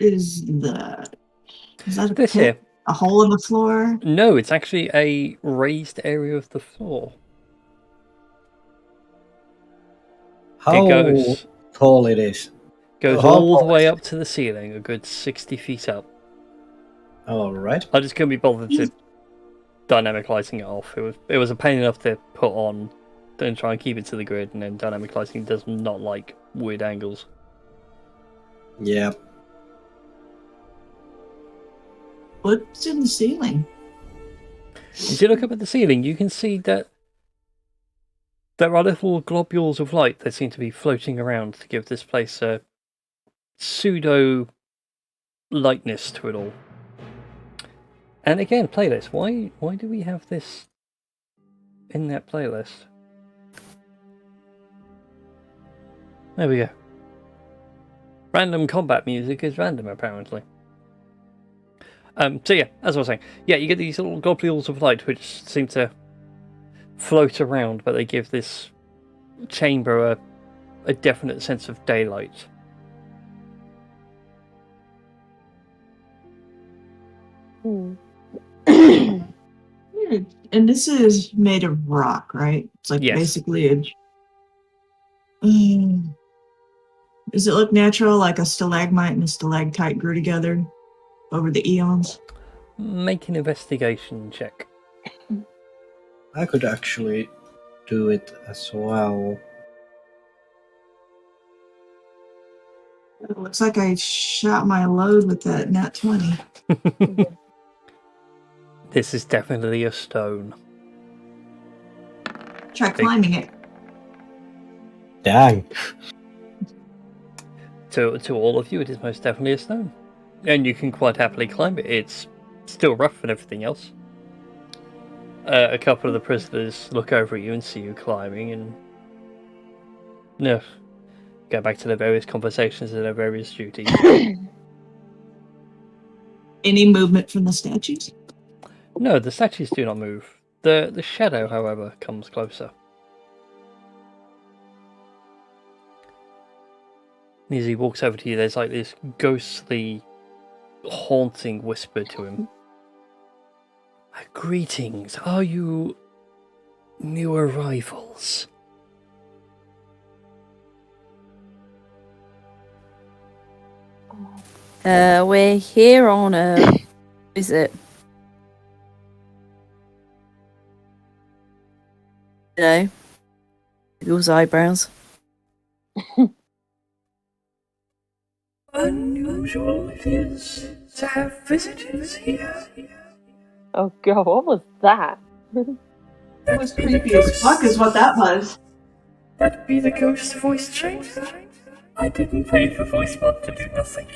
Speaker 5: is that? Is that a
Speaker 1: This
Speaker 5: pit?
Speaker 1: here.
Speaker 5: A hole in the floor?
Speaker 1: No, it's actually a raised area of the floor.
Speaker 2: How
Speaker 1: goes-
Speaker 2: tall it is?
Speaker 1: Goes
Speaker 2: How
Speaker 1: all the
Speaker 2: tall
Speaker 1: way
Speaker 2: is
Speaker 1: up to the ceiling, a good 60 feet up.
Speaker 2: All right.
Speaker 1: I just couldn't be bothered to dynamic lighting it off. It was a pain enough to put on, then try and keep it to the grid, and then dynamic lighting does not like weird angles.
Speaker 2: Yeah.
Speaker 5: What's in the ceiling?
Speaker 1: As you look up at the ceiling, you can see that there are little globules of light that seem to be floating around to give this place a pseudo lightness to it all. And again, playlist. Why do we have this in that playlist? There we go. Random combat music is random, apparently. So yeah, as I was saying, yeah, you get these little globules of light which seem to float around, but they give this chamber a definite sense of daylight.
Speaker 5: And this is made of rock, right? It's like
Speaker 1: Yes.
Speaker 5: basically a. Does it look natural, like a stalagmite and a stalactite grew together over the eons?
Speaker 1: Make an investigation check.
Speaker 2: I could actually do it as well.
Speaker 5: It looks like I shot my load with that nat 20.
Speaker 1: This is definitely a stone.
Speaker 5: Try climbing it.
Speaker 2: Dang.
Speaker 1: To all of you, it is most definitely a stone. And you can quite happily climb it. It's still rough and everything else. A couple of the prisoners look over at you and see you climbing and go back to their various conversations and their various duties.
Speaker 5: Any movement from the statues?
Speaker 1: No, the statues do not move. The shadow, however, comes closer. And as he walks over to you, there's like this ghostly, haunting whisper to him. Greetings, are you new arrivals?
Speaker 4: We're here on a visit. You know, those eyebrows.
Speaker 1: Unusual it is to have visitors here.
Speaker 3: Oh god, what was that?
Speaker 5: That was creepy as fuck is what that was.
Speaker 1: That'd be the ghost voice changer. I didn't pay for voice mod to do nothing.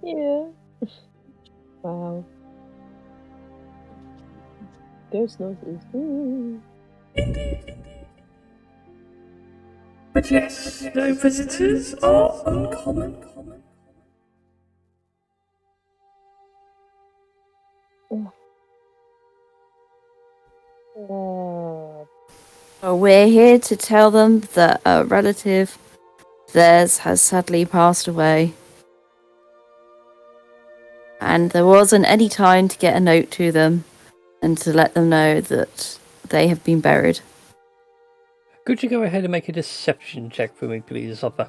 Speaker 3: Yeah. Wow. Ghost noises.
Speaker 1: Indeed. But yes, no visitors are uncommon.
Speaker 4: Well, we're here to tell them that a relative of theirs has sadly passed away. And there wasn't any time to get a note to them and to let them know that they have been buried.
Speaker 1: Could you go ahead and make a deception check for me, please, Hopper?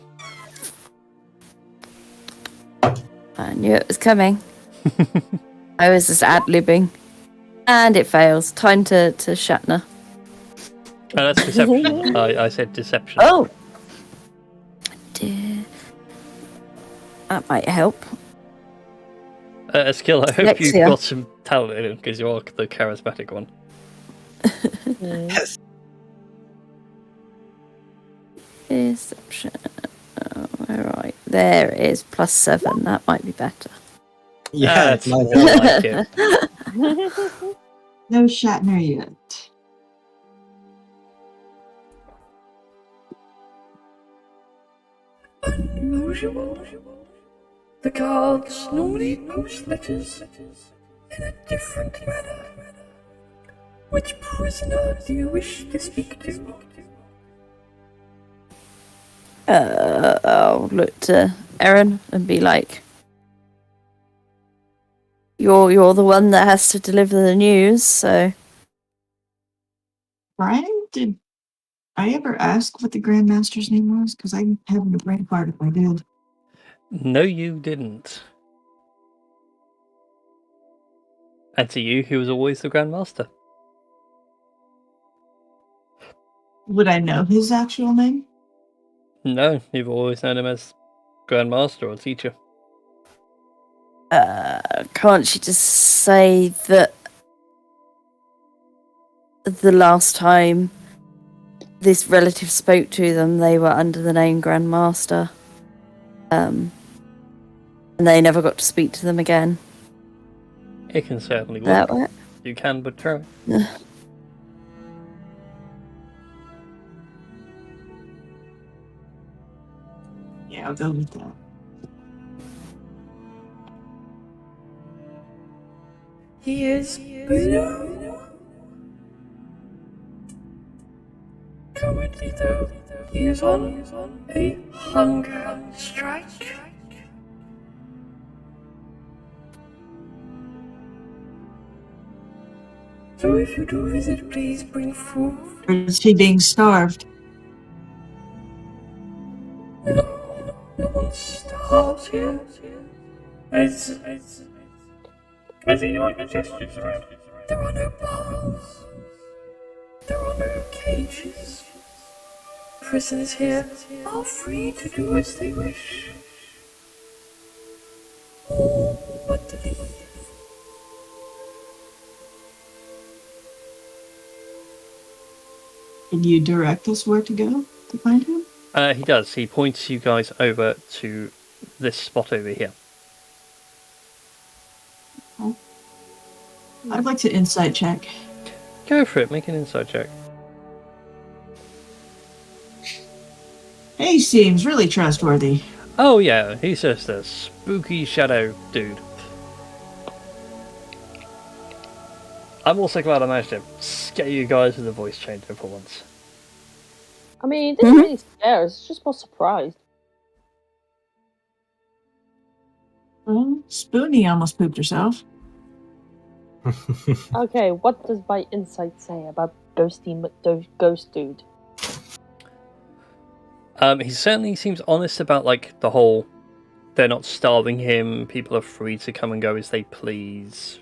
Speaker 4: I knew it was coming. I was just ad-libbing. And it fails. Time to Shatner.
Speaker 1: Oh, that's deception. I said deception.
Speaker 4: Oh! Dear. That might help.
Speaker 1: A skill I hope you've
Speaker 4: Lexia.
Speaker 1: got some talent in, because you're the charismatic one.
Speaker 2: Yes.
Speaker 4: Deception. Alright. There it is. +7. That might be better.
Speaker 2: Yeah,
Speaker 1: That's
Speaker 2: it's nice.
Speaker 1: more like it.
Speaker 5: No Shatner yet.
Speaker 1: Unusual. The guards normally post letters in a different manner. Which prisoner do you wish to speak to?
Speaker 4: I'll look to Erin and be like, "You're the one that has to deliver the news, so."
Speaker 5: Brian, did I ever ask what the Grandmaster's name was? Because I'm having a brain fart if I did.
Speaker 1: No, you didn't. And to you, he was always the Grandmaster.
Speaker 5: Would I know his actual name?
Speaker 1: No, you've always known him as Grandmaster or teacher.
Speaker 4: Can't you just say that the last time this relative spoke to them, they were under the name Grandmaster, and they never got to speak to them again?
Speaker 1: It can certainly
Speaker 4: That
Speaker 1: work.
Speaker 4: work?
Speaker 1: You can but try.
Speaker 5: Yeah, I'll go with that.
Speaker 6: He is blue. Currently, though, he is on a hunger strike. So if you do visit, please bring food.
Speaker 5: Or is he being starved?
Speaker 6: No one starves here. I think you your gestures right. There are no bars. There are no cages. Prisoners here are free to do as they wish. Or but to leave.
Speaker 5: Can you direct us where to go to find him?
Speaker 1: He does. He points you guys over to this spot over here.
Speaker 5: I'd like to insight check.
Speaker 1: Go for it. Make an insight check.
Speaker 5: He seems really trustworthy.
Speaker 1: Oh yeah, he's just a spooky shadow dude. I'm also glad I managed to scare you guys with a voice changer for once.
Speaker 3: I mean, it didn't really scare us, just was surprised.
Speaker 5: Well, Spoonie almost pooped herself.
Speaker 3: Okay, what does my insight say about ghost dude?
Speaker 1: He certainly seems honest about like the whole they're not starving him, people are free to come and go as they please,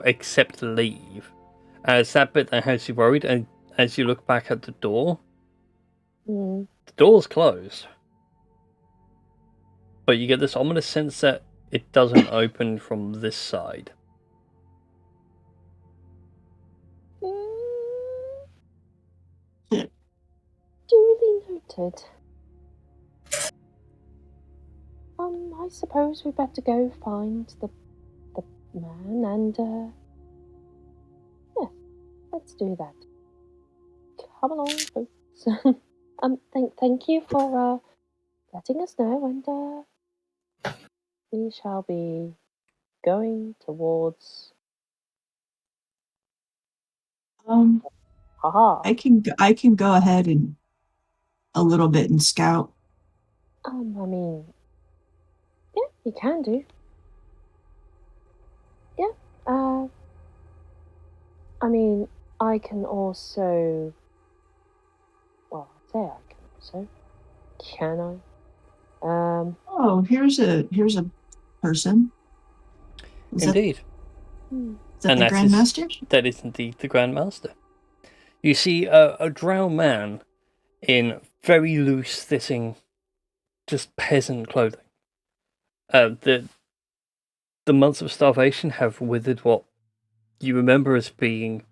Speaker 1: except leave. It's that bit that has you worried, and as you look back at the door, the door's closed. But you get this ominous sense that it doesn't open from this side.
Speaker 3: Duly noted. I suppose we better go find the man and yeah, let's do that. Come along, folks. Thank you for letting us know, and we shall be going towards. Haha.
Speaker 5: I can go ahead and a little bit and scout.
Speaker 3: I mean, yeah, you can do. Yeah. I mean, I can also. Well, I say I can also. Can I?
Speaker 5: Oh, here's a person. Is
Speaker 1: Indeed.
Speaker 5: that the Grandmaster?
Speaker 1: That is indeed the Grandmaster. You see a drow man in very loose-fitting, just peasant clothing. The months of starvation have withered what you remember as being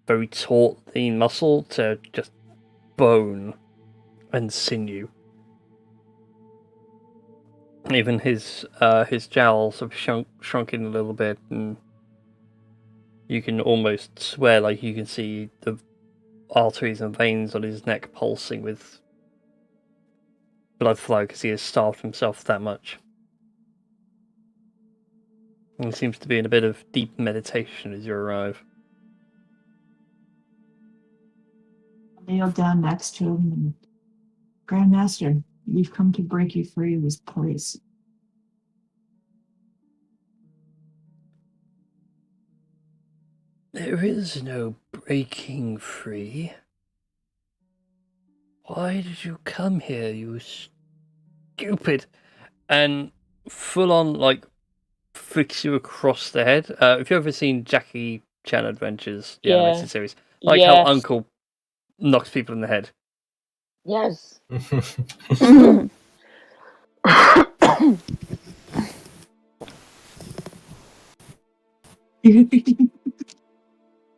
Speaker 1: very taut, lean muscle to just bone and sinew. Even his jowls have shrunk in a little bit, and you can almost swear like you can see the arteries and veins on his neck pulsing with blood flow because he has starved himself that much. And he seems to be in a bit of deep meditation as you arrive.
Speaker 5: Kneel down next to him. And, Grandmaster, We've come to break you free of this place.
Speaker 1: There is no breaking free. Why did you come here, you stupid? And full on, like, flicks you across the head. If you've ever seen Jackie Chan Adventures, the animated series, like how
Speaker 3: Yes.
Speaker 1: Uncle knocks people in the head.
Speaker 3: Yes.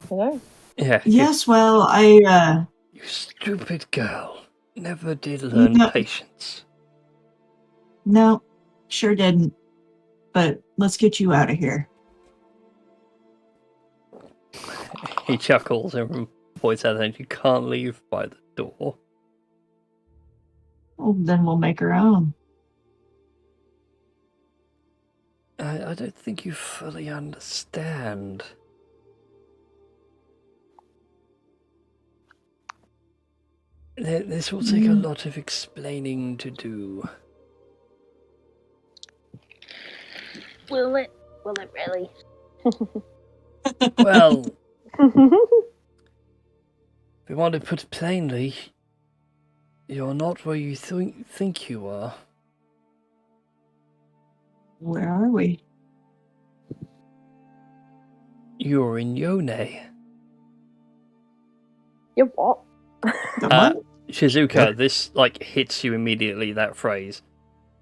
Speaker 3: Hello.
Speaker 1: Yeah.
Speaker 5: Yes, well, I,
Speaker 1: You stupid girl. Never did learn
Speaker 5: No.
Speaker 1: patience.
Speaker 5: no, sure didn't. But let's get you out of here.
Speaker 1: He chuckles and points out that you can't leave by the door.
Speaker 5: Well, then we'll make our own.
Speaker 1: I don't think you fully understand. This will take a lot of explaining to do.
Speaker 3: Will it? Will it really?
Speaker 1: Well, if we want to put it plainly, you're not where you think you are.
Speaker 5: Where are we?
Speaker 1: You're in Yone.
Speaker 3: You what?
Speaker 5: The what?
Speaker 1: Shizuka, this like hits you immediately, that phrase.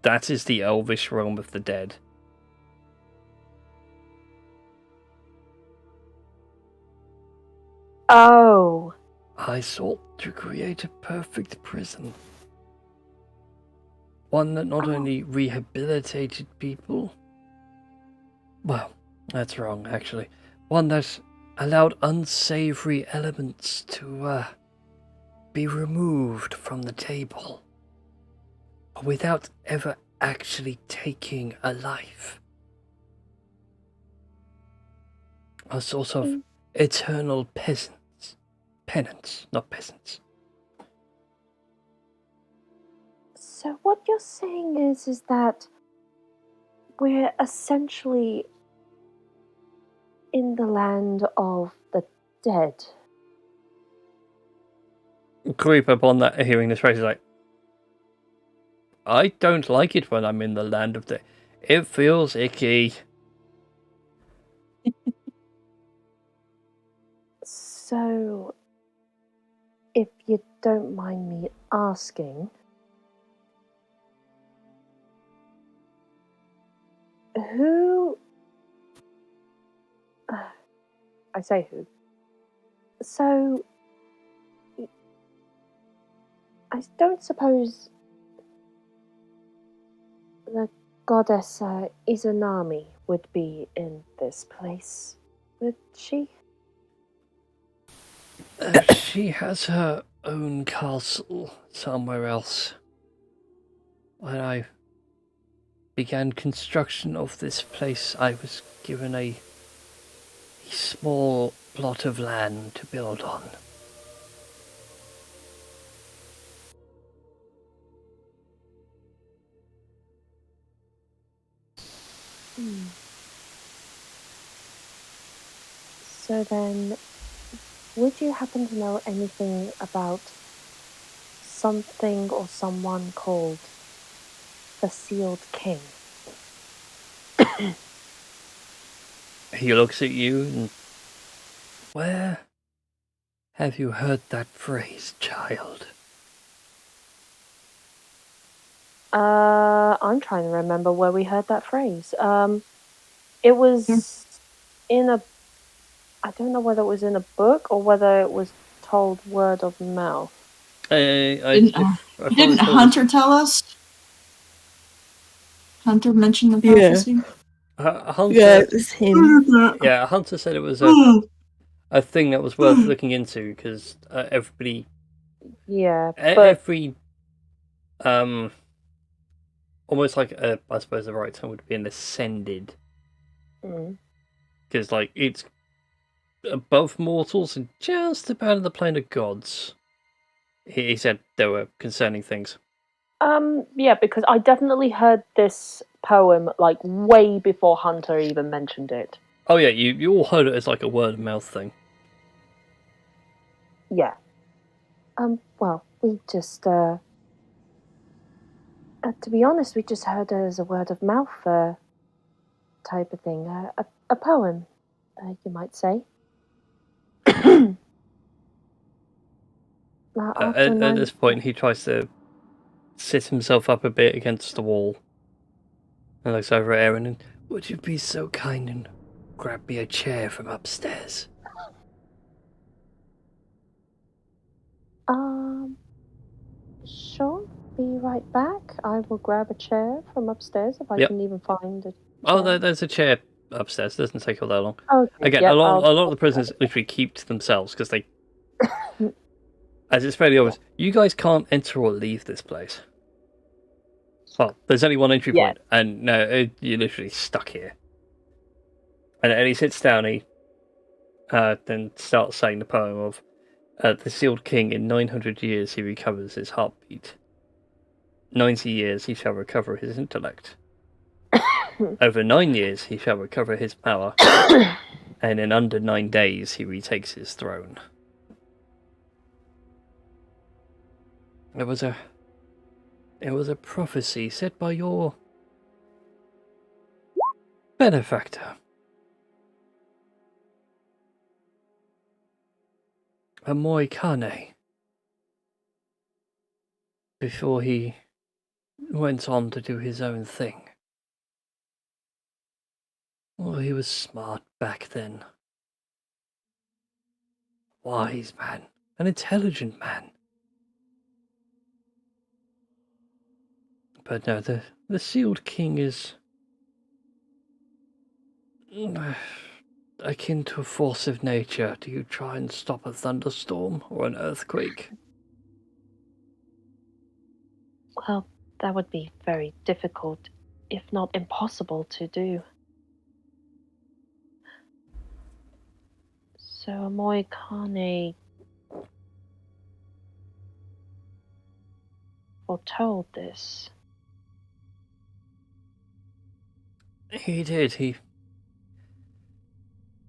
Speaker 1: That is the elvish realm of the dead.
Speaker 3: Oh.
Speaker 1: I sought to create a perfect prison. One that not only rehabilitated people... Well, that's wrong, actually. One that allowed unsavory elements to, be removed from the table. But without ever actually taking a life. A sort of eternal penance, not peasants.
Speaker 3: So what you're saying is that we're essentially in the land of the dead.
Speaker 1: Creep upon that, hearing this phrase is like, I don't like it when I'm in the land of the... It feels icky.
Speaker 3: So, if you don't mind me asking, who... I say who. So, I don't suppose the goddess Izanami would be in this place, would she?
Speaker 1: She has her own castle somewhere else. When I began construction of this place, I was given a small plot of land to build on.
Speaker 3: So then, would you happen to know anything about something or someone called the Sealed King?
Speaker 1: He looks at you and... Where have you heard that phrase, child?
Speaker 3: I'm trying to remember where we heard that phrase. It was in a... I don't know whether it was in a book or whether it was told word of mouth.
Speaker 5: Didn't Hunter tell us? Hunter mentioned the prophecy?
Speaker 1: Hunter,
Speaker 4: Yeah, it was him.
Speaker 1: Yeah, Hunter said it was a thing that was worth looking into because everybody...
Speaker 3: Yeah, but...
Speaker 1: Every... almost like, I suppose the right term would be an ascended. Because, like, it's above mortals and just about in the plane of gods. He said there were concerning things.
Speaker 3: Yeah, because I definitely heard this poem like way before Hunter even mentioned it.
Speaker 1: Oh yeah, you all heard it as like a word of mouth thing.
Speaker 3: Yeah. Well, we just, to be honest, we just heard it as a word of mouth type of thing. A poem, you might say. After
Speaker 1: At this point, he tries to sit himself up a bit against the wall and looks over at Aaron and, would you be so kind and grab me a chair from upstairs?
Speaker 3: Sure. Be right back. I will grab a chair from upstairs if I
Speaker 1: Yep.
Speaker 3: can even find it.
Speaker 1: Oh, there's a chair upstairs. It doesn't take all that long.
Speaker 3: Okay.
Speaker 1: Again,
Speaker 3: Yep,
Speaker 1: a lot of the prisoners literally keep to themselves because they, as it's fairly obvious, you guys can't enter or leave this place. Well, there's only one entry point, and no, you're literally stuck here. And he sits down, he then starts saying the poem of, the sealed king, in 900 years he recovers his heartbeat. 90 years he shall recover his intellect. Over 9 years he shall recover his power. And in under 9 days he retakes his throne. It was a prophecy set by your benefactor. A Moikane. Before he went on to do his own thing. Well, he was smart back then. Wise man. An intelligent man. But no, the sealed king is akin to a force of nature. Do you try and stop a thunderstorm or an earthquake?
Speaker 3: Well, that would be very difficult, if not impossible, to do. So Moikane foretold this.
Speaker 1: He did.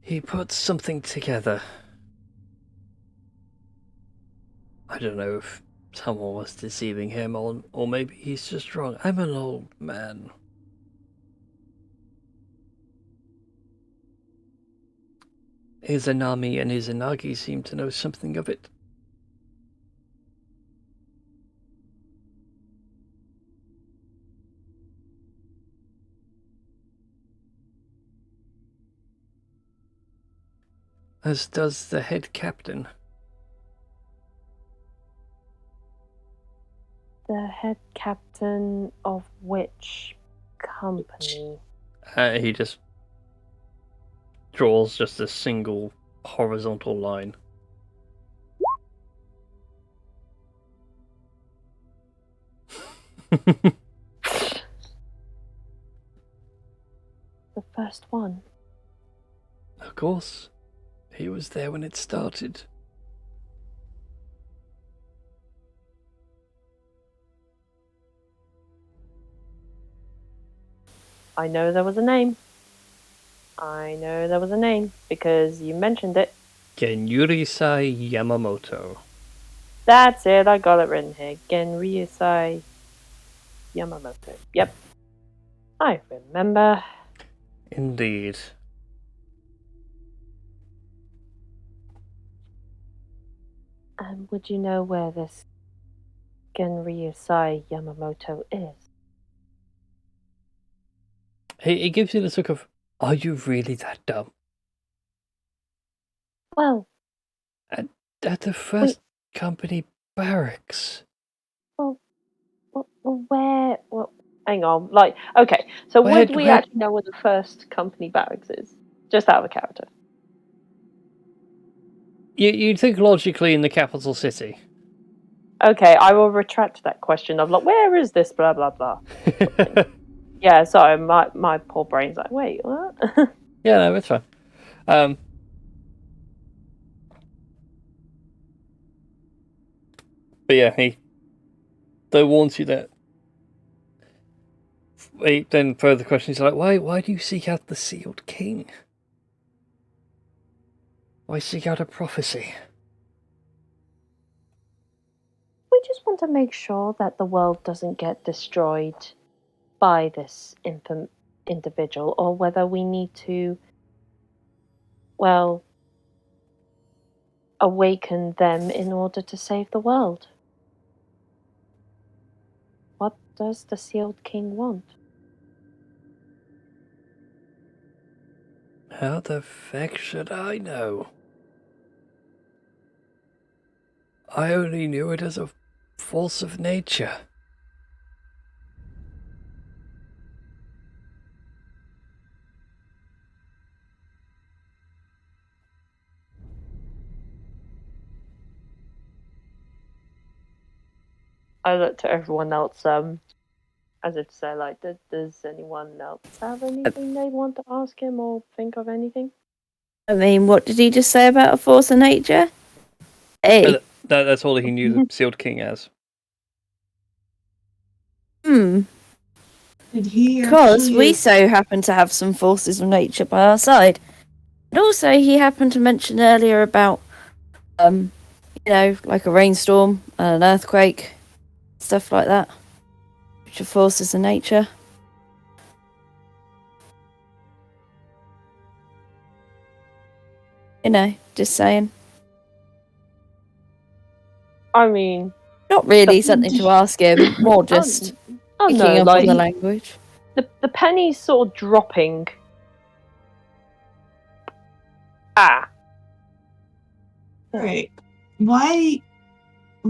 Speaker 1: He put something together. I don't know if someone was deceiving him or maybe he's just wrong. I'm an old man. Izanami and Izanagi seem to know something of it. As does the head captain.
Speaker 3: The head captain of which company?
Speaker 1: He just draws just a single horizontal line.
Speaker 3: The first one.
Speaker 1: Of course. He was there when it started.
Speaker 3: I know there was a name. I know there was a name because you mentioned it.
Speaker 1: Genryusai Yamamoto.
Speaker 3: That's it, I got it written here. Genryusai Yamamoto. Yep. I remember.
Speaker 1: Indeed.
Speaker 3: And would you know where this Genryusai Yamamoto is?
Speaker 1: He gives you this look of, are you really that dumb?
Speaker 3: Well,
Speaker 1: At the first company barracks.
Speaker 3: well, where? Well, hang on. Like, okay, so would we actually know where the first company barracks is? Just out of character.
Speaker 1: You'd think logically in the capital city.
Speaker 3: Okay, I will retract that question of like, where is this? Blah blah blah. Yeah, sorry, my poor brain's like, wait, what?
Speaker 1: Yeah, no, it's fine. But yeah, they warns you that Then further questions like, why do you seek out the sealed king? Why seek out a prophecy?
Speaker 3: We just want to make sure that the world doesn't get destroyed by this individual, or whether we need to, well, awaken them in order to save the world. What does the sealed king want?
Speaker 1: How the feck should I know? I only knew it as a force of nature.
Speaker 3: I looked at everyone else, as if to say, like, does anyone else have anything they want to ask him or think of anything?
Speaker 4: I mean, what did he just say about a force of nature? Hey.
Speaker 1: That's all he knew the sealed king as.
Speaker 4: Hmm.
Speaker 5: Did he
Speaker 4: Because
Speaker 5: actually...
Speaker 4: we so happen to have some forces of nature by our side. And also, he happened to mention earlier about, like a rainstorm and an earthquake, stuff like that, which are forces of nature. Just saying.
Speaker 3: I mean,
Speaker 4: Not really something to ask him, more just picking
Speaker 3: no,
Speaker 4: up on the language.
Speaker 3: The penny's sort of dropping.
Speaker 5: Right. Why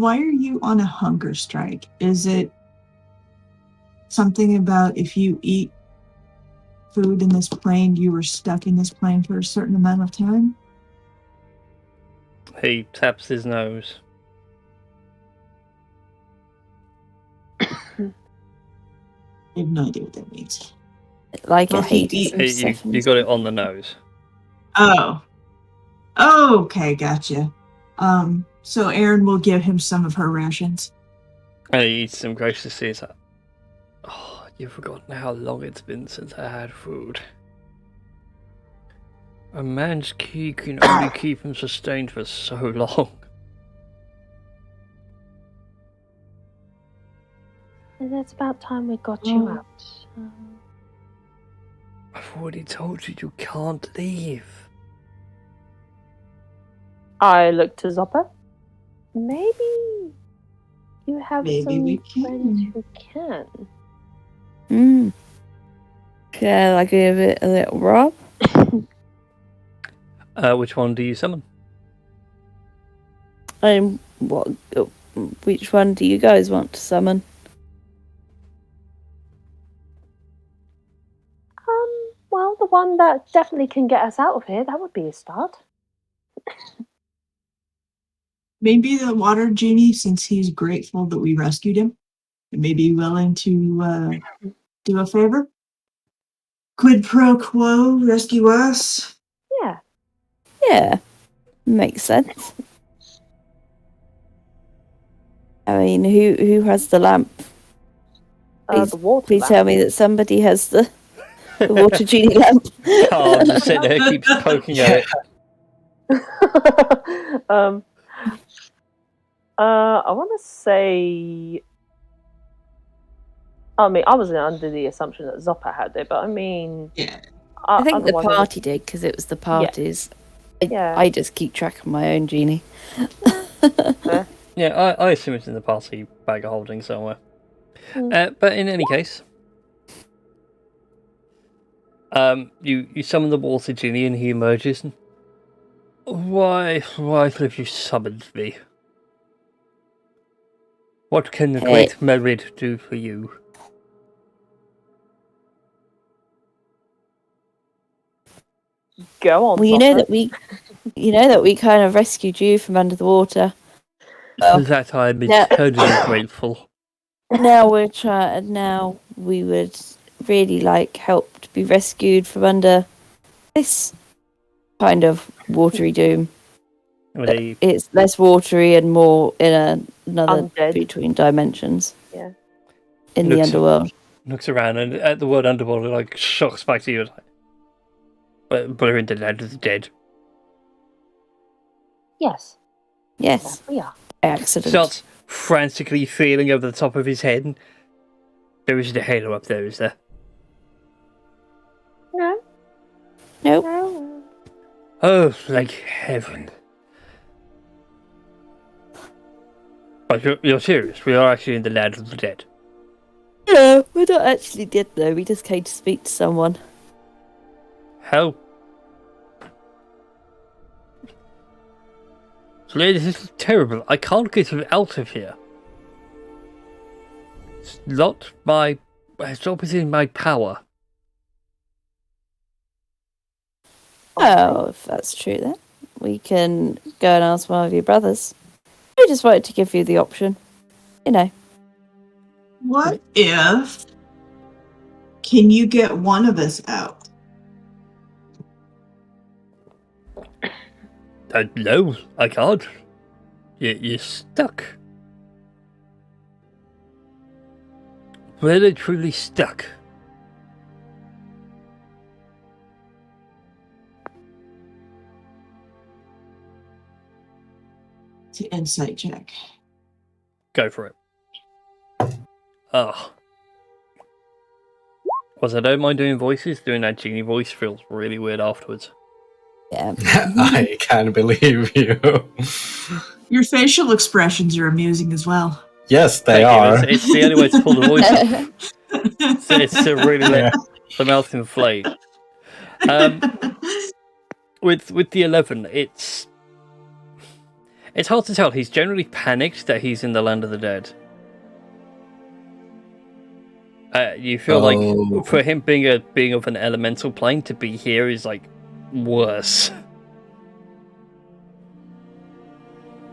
Speaker 5: are you on a hunger strike? Is it something about if you eat food in this plane, you were stuck in this plane for a certain amount of time?
Speaker 1: He taps his nose.
Speaker 5: I have no idea what that means.
Speaker 4: Like
Speaker 5: Well,
Speaker 4: a Hades
Speaker 5: he-
Speaker 4: stuff.
Speaker 1: You got it on the nose.
Speaker 5: Oh, okay, gotcha. So Erin will give him some of her rations.
Speaker 1: And he eats them graciously. He's like, oh, you've forgotten how long it's been since I had food. A man's ki can only keep him sustained for so long.
Speaker 3: And it's about time we got you out.
Speaker 1: I've already told you you can't leave.
Speaker 3: I looked to Zopper. Maybe you have
Speaker 5: Maybe we
Speaker 3: some friends
Speaker 5: can.
Speaker 3: who can.
Speaker 4: Shall I give it a little rub?
Speaker 1: Which one do you summon?
Speaker 4: Which one do you guys want to summon?
Speaker 3: Well, the one that definitely can get us out of here. That would be a start.
Speaker 5: Maybe the water genie, since he's grateful that we rescued him, may be willing to do a favor. Quid pro quo, rescue us.
Speaker 3: Yeah.
Speaker 4: Yeah, makes sense. I mean, who has the lamp? Please,
Speaker 3: The water
Speaker 4: please
Speaker 3: lamp.
Speaker 4: tell me that somebody has the water genie lamp.
Speaker 1: Carl just sitting there, keeps poking at it.
Speaker 3: I want to say. I mean, I was under the assumption that Zopper had it, but I mean,
Speaker 5: Yeah.
Speaker 4: I think the
Speaker 3: otherwise
Speaker 4: party did because it was the parties.
Speaker 3: Yeah.
Speaker 4: I just keep track of my own genie.
Speaker 1: Yeah, I assume it's in the party bag of holding somewhere. But in any case, you summon the water genie and he emerges. And, why have you summoned me? What can the great Merid do for you?
Speaker 3: Go on.
Speaker 4: Well, you know that we kind of rescued you from under the water.
Speaker 1: For that I am eternally grateful.
Speaker 4: Now we would really like help to be rescued from under this kind of watery doom. It's less watery and more in another
Speaker 3: Undead.
Speaker 4: between dimensions.
Speaker 3: Yeah.
Speaker 4: In the underworld.
Speaker 1: looks around and at the word underworld, like shocks back to you. Like, but we're in the land of the dead.
Speaker 3: Yes,
Speaker 4: Yes,
Speaker 3: yes, we are.
Speaker 4: accident.
Speaker 1: Starts frantically feeling over the top of his head. And there isn't a halo up there, is there?
Speaker 3: No,
Speaker 4: Nope.
Speaker 3: no.
Speaker 1: Oh, like heaven. But you're serious? We are actually in the land of the dead.
Speaker 4: No, we're not actually dead though. We just came to speak to someone.
Speaker 1: How? This is terrible. I can't get out of here. It's not within my power.
Speaker 4: Oh, if that's true then. We can go and ask one of your brothers. We just wanted to give you the option. You know.
Speaker 5: What if... Can you get one of us out?
Speaker 1: No, I can't. You're stuck. We're literally stuck.
Speaker 5: It's an insight check.
Speaker 1: Go for it. Oh. I don't mind doing voices. Doing that genie voice feels really weird afterwards.
Speaker 4: Yeah.
Speaker 2: I can't believe you.
Speaker 5: Your facial expressions are amusing as well.
Speaker 2: Yes, they
Speaker 1: Thank you.
Speaker 2: are.
Speaker 1: It's the only way to pull the voice off. It's to really let
Speaker 2: Yeah.
Speaker 1: the mouth inflate. With the 11, it's hard to tell. He's generally panicked that he's in the land of the dead. You feel like for him being of an elemental plane to be here is like worse.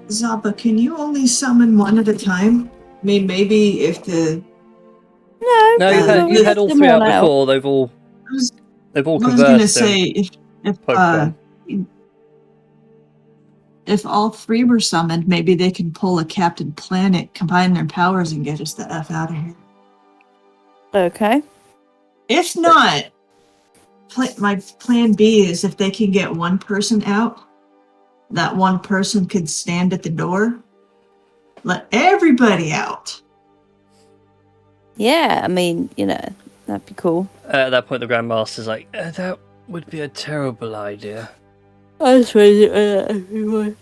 Speaker 5: Zappa, can you only summon one at a time? I mean, maybe if the...
Speaker 1: No, you've had all three out before. They've all
Speaker 5: I was
Speaker 1: conversed.
Speaker 5: gonna say
Speaker 1: Pokemon.
Speaker 5: if all three were summoned, maybe they can pull a Captain Planet, combine their powers, and get us the F out of here.
Speaker 4: Okay.
Speaker 5: If not, my plan B is if they can get one person out, that one person could stand at the door, let everybody out.
Speaker 4: Yeah, I mean, you know, that'd be cool.
Speaker 1: At that point, the Grandmaster's like, that would be a terrible idea.
Speaker 4: I suppose everyone.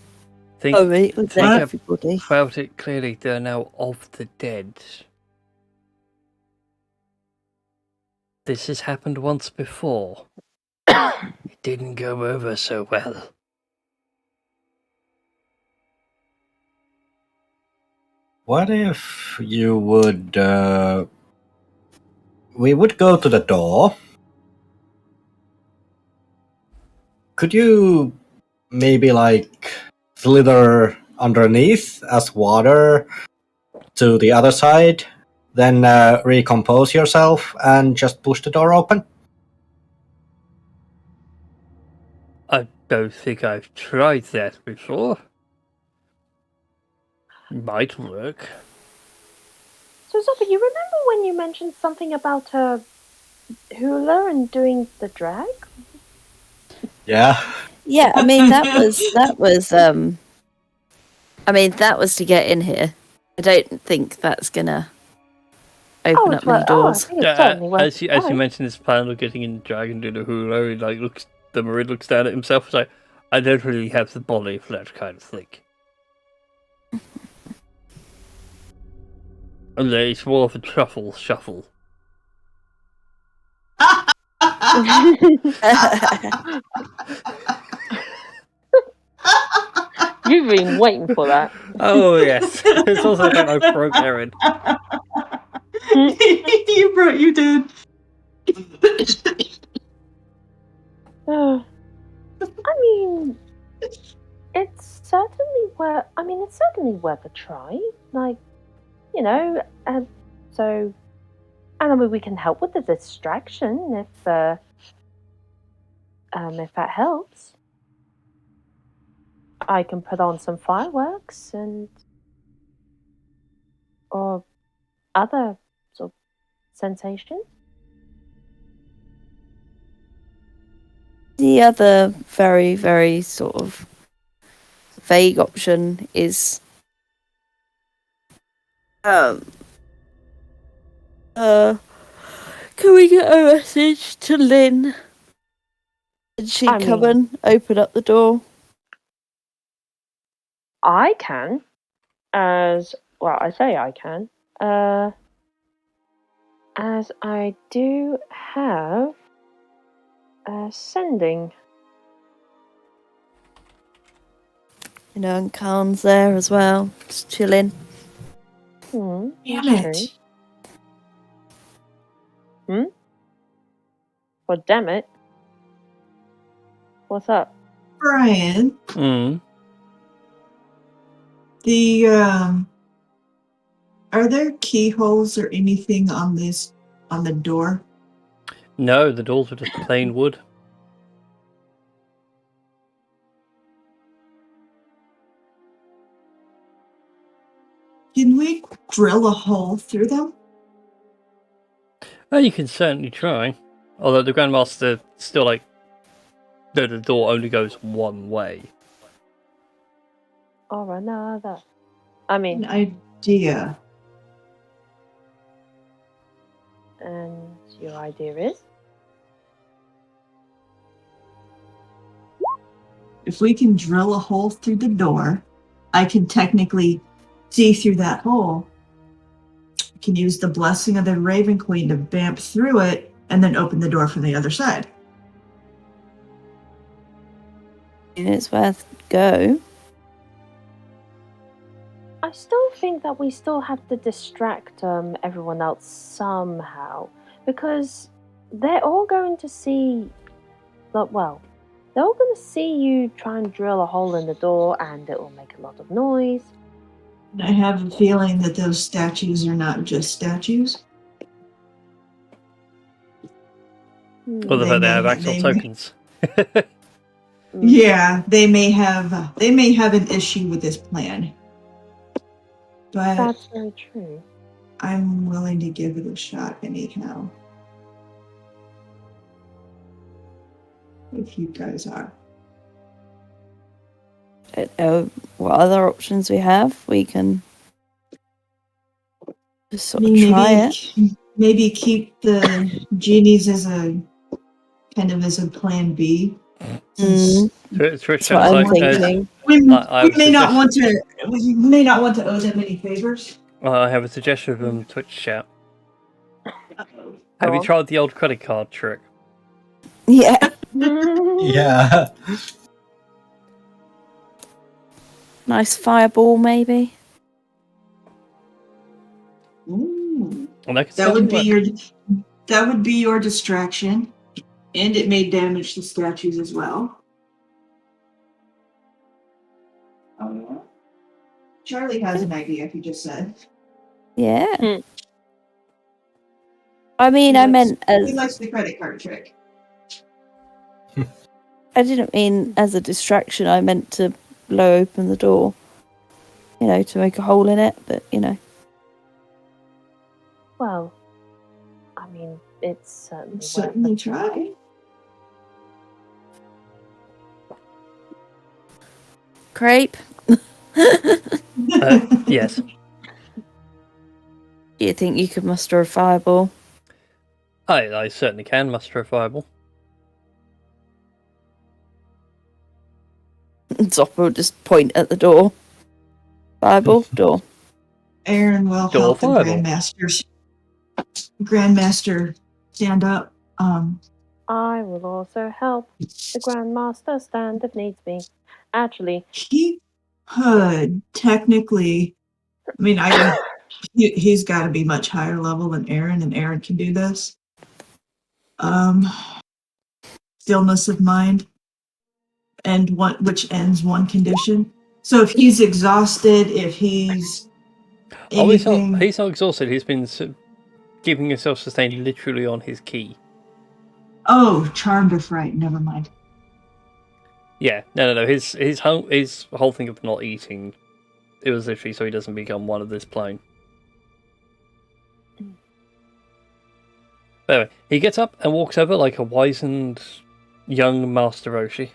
Speaker 1: Think
Speaker 4: everybody.
Speaker 1: about it clearly. They're now of the dead. This has happened once before. It didn't go over so well.
Speaker 2: What if you would... we would go to the door. Could you maybe like slither underneath as water to the other side, then recompose yourself and just push the door open?
Speaker 1: I don't think I've tried that before. Might work.
Speaker 3: So, Zoppa, you remember when you mentioned something about Hula and doing the drag?
Speaker 2: Yeah.
Speaker 4: Yeah, I mean that was to get in here. I don't think that's gonna open up many doors.
Speaker 3: I think it's certainly worth
Speaker 1: as you mentioned this plan of getting in drag and doing a hula, the Marid looks down at himself and like, I don't really have the body for that kind of thing. And it's more of a truffle shuffle.
Speaker 3: You've been waiting for that.
Speaker 1: Oh yes, it's also about I broke Erin.
Speaker 5: You did.
Speaker 3: I mean, it's certainly worth a try. Like, you know, so, and I mean, we can help with the distraction if that helps. I can put on some fireworks or other sort of sensation?
Speaker 4: The other very, very sort of vague option is can we get a message to Lynn? Did she come and open up the door?
Speaker 3: I can. As well, I say I can. As I do have sending.
Speaker 4: You know, and Khan's there as well, just chilling.
Speaker 5: Damn
Speaker 3: True.
Speaker 5: it.
Speaker 3: Well, damn it. What's up?
Speaker 5: Brian,
Speaker 1: Mm.
Speaker 5: are there keyholes or anything on the door?
Speaker 1: No, the doors are just plain wood.
Speaker 5: Can we drill a hole through them?
Speaker 1: Well, you can certainly try. Although the Grandmaster still like the door only goes one way.
Speaker 3: Or another. I mean,
Speaker 5: An idea.
Speaker 3: and your idea is?
Speaker 5: If we can drill a hole through the door, I can technically see through that hole. I can use the blessing of the Raven Queen to vamp through it and then open the door from the other side.
Speaker 4: It's worth a go.
Speaker 3: I still think that we still have to distract everyone else somehow. Because they're all going to see... Well, they're all going to see you try and drill a hole in the door and it will make a lot of noise.
Speaker 5: I have a feeling that those statues are not just statues.
Speaker 1: Or the fact they have actual tokens.
Speaker 5: Yeah, they may have an issue with this plan. But
Speaker 3: that's very true.
Speaker 5: I'm willing to give it a shot anyhow. If you guys are.
Speaker 4: I don't know what other options we have. We can just sort of try it.
Speaker 5: Maybe keep the genies as a plan B.
Speaker 1: Trish
Speaker 4: That's what I'm thinking.
Speaker 5: We may not want to owe them any favors.
Speaker 1: I have a suggestion from Twitch chat.
Speaker 5: Uh-oh.
Speaker 1: Have you tried the old credit card trick?
Speaker 4: Yeah.
Speaker 2: Yeah.
Speaker 4: Nice fireball, maybe.
Speaker 5: Ooh.
Speaker 1: Well, that
Speaker 5: would be your distraction, and it may damage the statues as well. Oh yeah. Charlie has an idea. He just said.
Speaker 4: Yeah. I mean, I meant as...
Speaker 5: He likes the credit card trick.
Speaker 4: I didn't mean as a distraction. I meant to blow open the door. You know, to make a hole in it, but, you know.
Speaker 3: Well, I mean, it's
Speaker 5: certainly try.
Speaker 4: Crepe?
Speaker 1: Yes.
Speaker 4: Do you think you could muster a fireball?
Speaker 1: I certainly can muster a fireball.
Speaker 4: Zopper will just point at the door. Fireball, door.
Speaker 5: Aaron will help the Grandmaster stand up.
Speaker 3: I will also help the Grandmaster stand if needs be. Actually,
Speaker 5: he could technically. I mean, he's got to be much higher level than Aaron, and Aaron can do this. Stillness of mind, and which ends one condition. So if he's exhausted, if he's anything...
Speaker 1: he's not exhausted. He's been keeping himself sustained literally on his key.
Speaker 5: Oh, charmed or fright. Never mind.
Speaker 1: Yeah, no. His whole thing of not eating, it was literally so he doesn't become one of this plane. But anyway, he gets up and walks over like a wizened young Master Roshi.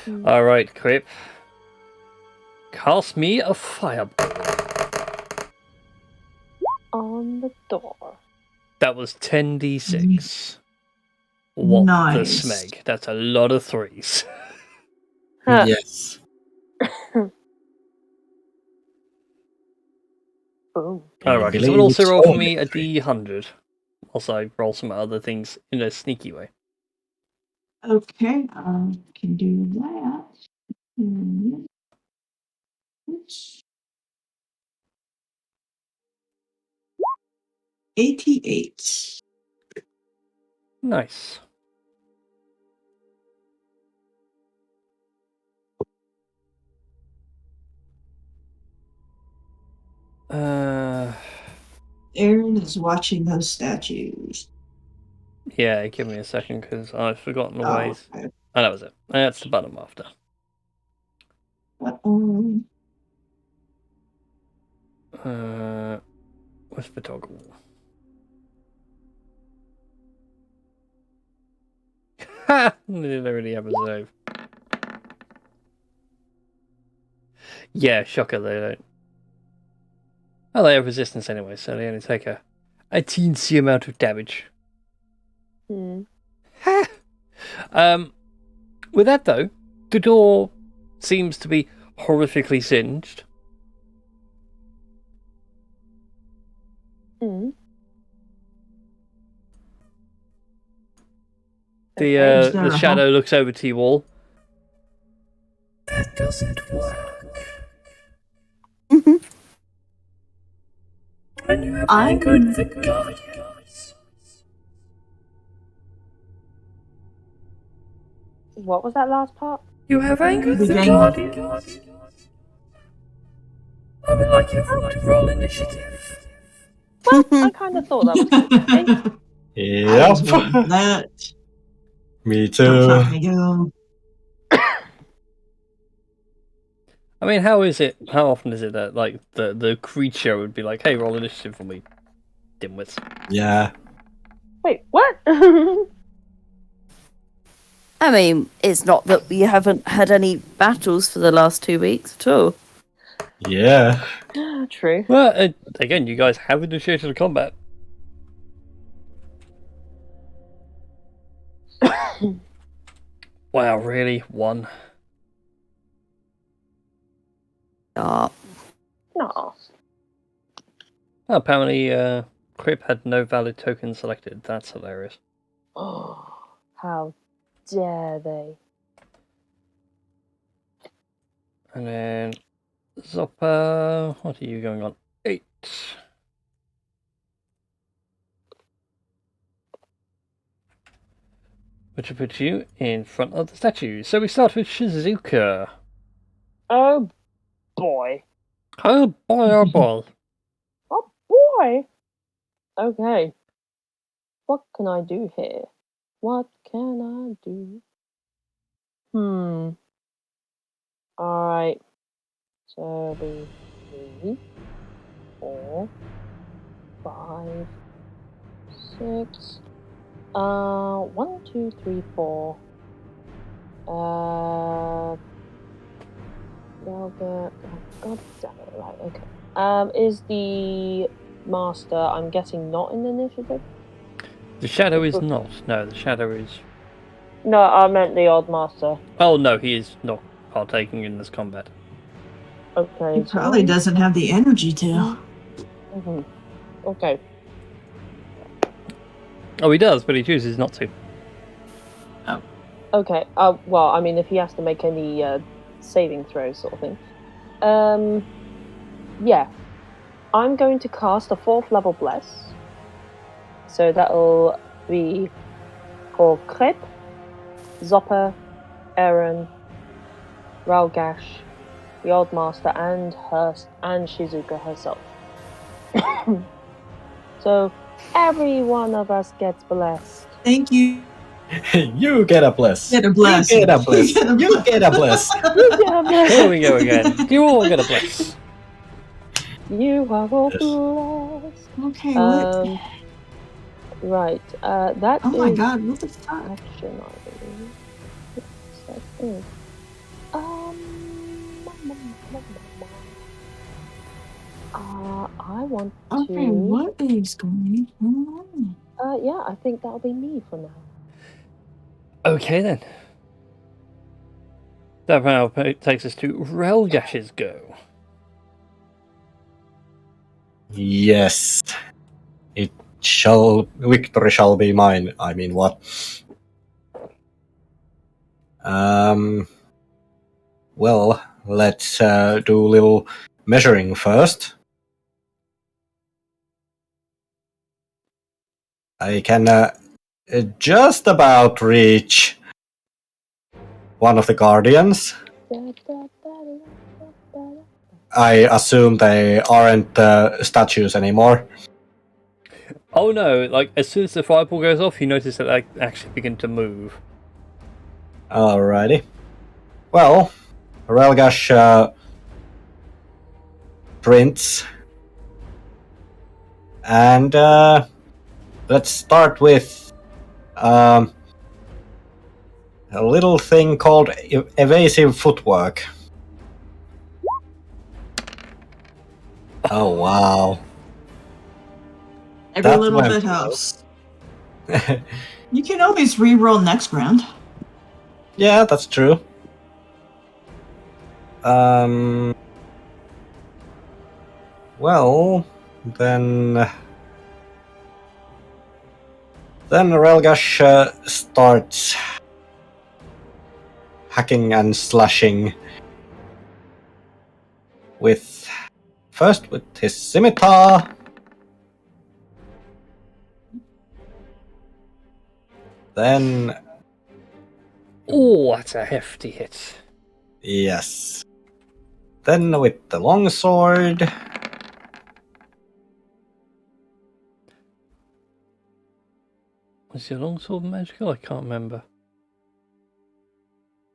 Speaker 1: Alright, Crip. Cast me a fireball.
Speaker 3: On the door.
Speaker 1: That was 10d6. What
Speaker 5: Nice.
Speaker 1: the smeg? That's a lot of 3s.
Speaker 3: Huh.
Speaker 2: Yes.
Speaker 3: Boom.
Speaker 1: Alright,
Speaker 2: believe
Speaker 1: someone also
Speaker 2: it's
Speaker 1: roll for
Speaker 2: all
Speaker 1: me a
Speaker 2: victory.
Speaker 1: d100. Also, roll some other things in a sneaky way.
Speaker 5: Okay, can do that. Oops. 88.
Speaker 1: Nice.
Speaker 5: Aaron is watching those statues.
Speaker 1: Yeah, give me a second because I've forgotten the
Speaker 5: Oh,
Speaker 1: ways.
Speaker 5: okay.
Speaker 1: Oh, that was it. That's the bottom after. What's the toggle? Ha! They already have a save. Yeah, shocker, they don't. Oh, they have resistance anyway, so they only take a teensy amount of damage.
Speaker 3: Hmm.
Speaker 1: With that though, the door seems to be horrifically singed.
Speaker 3: Hmm.
Speaker 1: The shadow looks over to you all.
Speaker 6: That doesn't work. And you have angered the Guardians.
Speaker 3: What was that last part?
Speaker 6: You have angered the Guardians. I would like everyone to roll initiative.
Speaker 3: Well, I kind of thought that was going to be.
Speaker 5: I was
Speaker 2: Yep.
Speaker 5: waiting for that.
Speaker 2: Me
Speaker 5: Don't
Speaker 2: too.
Speaker 5: let me go.
Speaker 1: I mean, how often is it that like the creature would be like, "Hey, roll initiative for me, dimwits."
Speaker 2: Yeah.
Speaker 3: Wait, what?
Speaker 4: I mean, it's not that we haven't had any battles for the last 2 weeks at all.
Speaker 2: Yeah.
Speaker 3: True.
Speaker 1: Well, again, you guys have initiated a combat. Wow, really? One?
Speaker 3: No.
Speaker 1: Oh, apparently, Crip had no valid token selected. That's hilarious.
Speaker 3: Oh, how dare they?
Speaker 1: And then Zoppa, what are you going on? 8. Which will put you in front of the statue. So we start with Shizuka.
Speaker 3: Oh boy.
Speaker 1: Oh boy, oh boy.
Speaker 3: Oh boy. Okay. What can I do here? What can I do? Alright. So it'll be 3, 4, 5, 6. 1, 2, 3, 4. Velvet. Oh, God damn it. Right, okay. Is the master, I'm guessing, not in initiative?
Speaker 1: The shadow is not. No, the shadow is.
Speaker 3: No, I meant the old master.
Speaker 1: Oh no, he is not partaking in this combat.
Speaker 3: Okay.
Speaker 5: He probably doesn't have the energy to.
Speaker 3: Mm-hmm. Okay.
Speaker 1: Oh, he does, but he chooses not to.
Speaker 3: Okay. Well, I mean, if he has to make any saving throws, sort of thing. Yeah. I'm going to cast a 4th level bless. So that'll be for Crep, Zoppa, Aaron, Ralgash, the Old Master, and Shizuka herself. So every one of us gets blessed.
Speaker 5: Thank you.
Speaker 2: You get a bless.
Speaker 5: Get a bless.
Speaker 2: You get a bless. You get a bless.
Speaker 1: Here we go again. You all get a bless.
Speaker 3: You are all
Speaker 2: Yes.
Speaker 3: blessed.
Speaker 5: Okay, what?
Speaker 3: Right. That
Speaker 5: Oh my
Speaker 3: is
Speaker 5: god, what the fuck?
Speaker 3: action, I believe. Yes, that is. I want
Speaker 5: Okay,
Speaker 3: to.
Speaker 5: what is going on?
Speaker 3: Yeah, I think that'll be me for now.
Speaker 1: Okay then. That now takes us to Relgash's go.
Speaker 2: Yes. Victory shall be mine. I mean, what? Well, let's do a little measuring first. I can just about reach one of the guardians. I assume they aren't statues anymore.
Speaker 1: Oh no, like as soon as the fireball goes off, you notice that they actually begin to move.
Speaker 2: Alrighty. Well, Relgash prints. And let's start with a little thing called evasive footwork. Oh, wow.
Speaker 5: Every
Speaker 2: That
Speaker 5: little
Speaker 2: went
Speaker 5: bit
Speaker 2: well.
Speaker 5: helps. You can always re-roll next round.
Speaker 2: Yeah, that's true. Well, then Relgash starts hacking and slashing first with his scimitar. Then
Speaker 1: Oh, that's a hefty hit.
Speaker 2: yes. Then with the longsword.
Speaker 1: Was your longsword magical? I can't remember.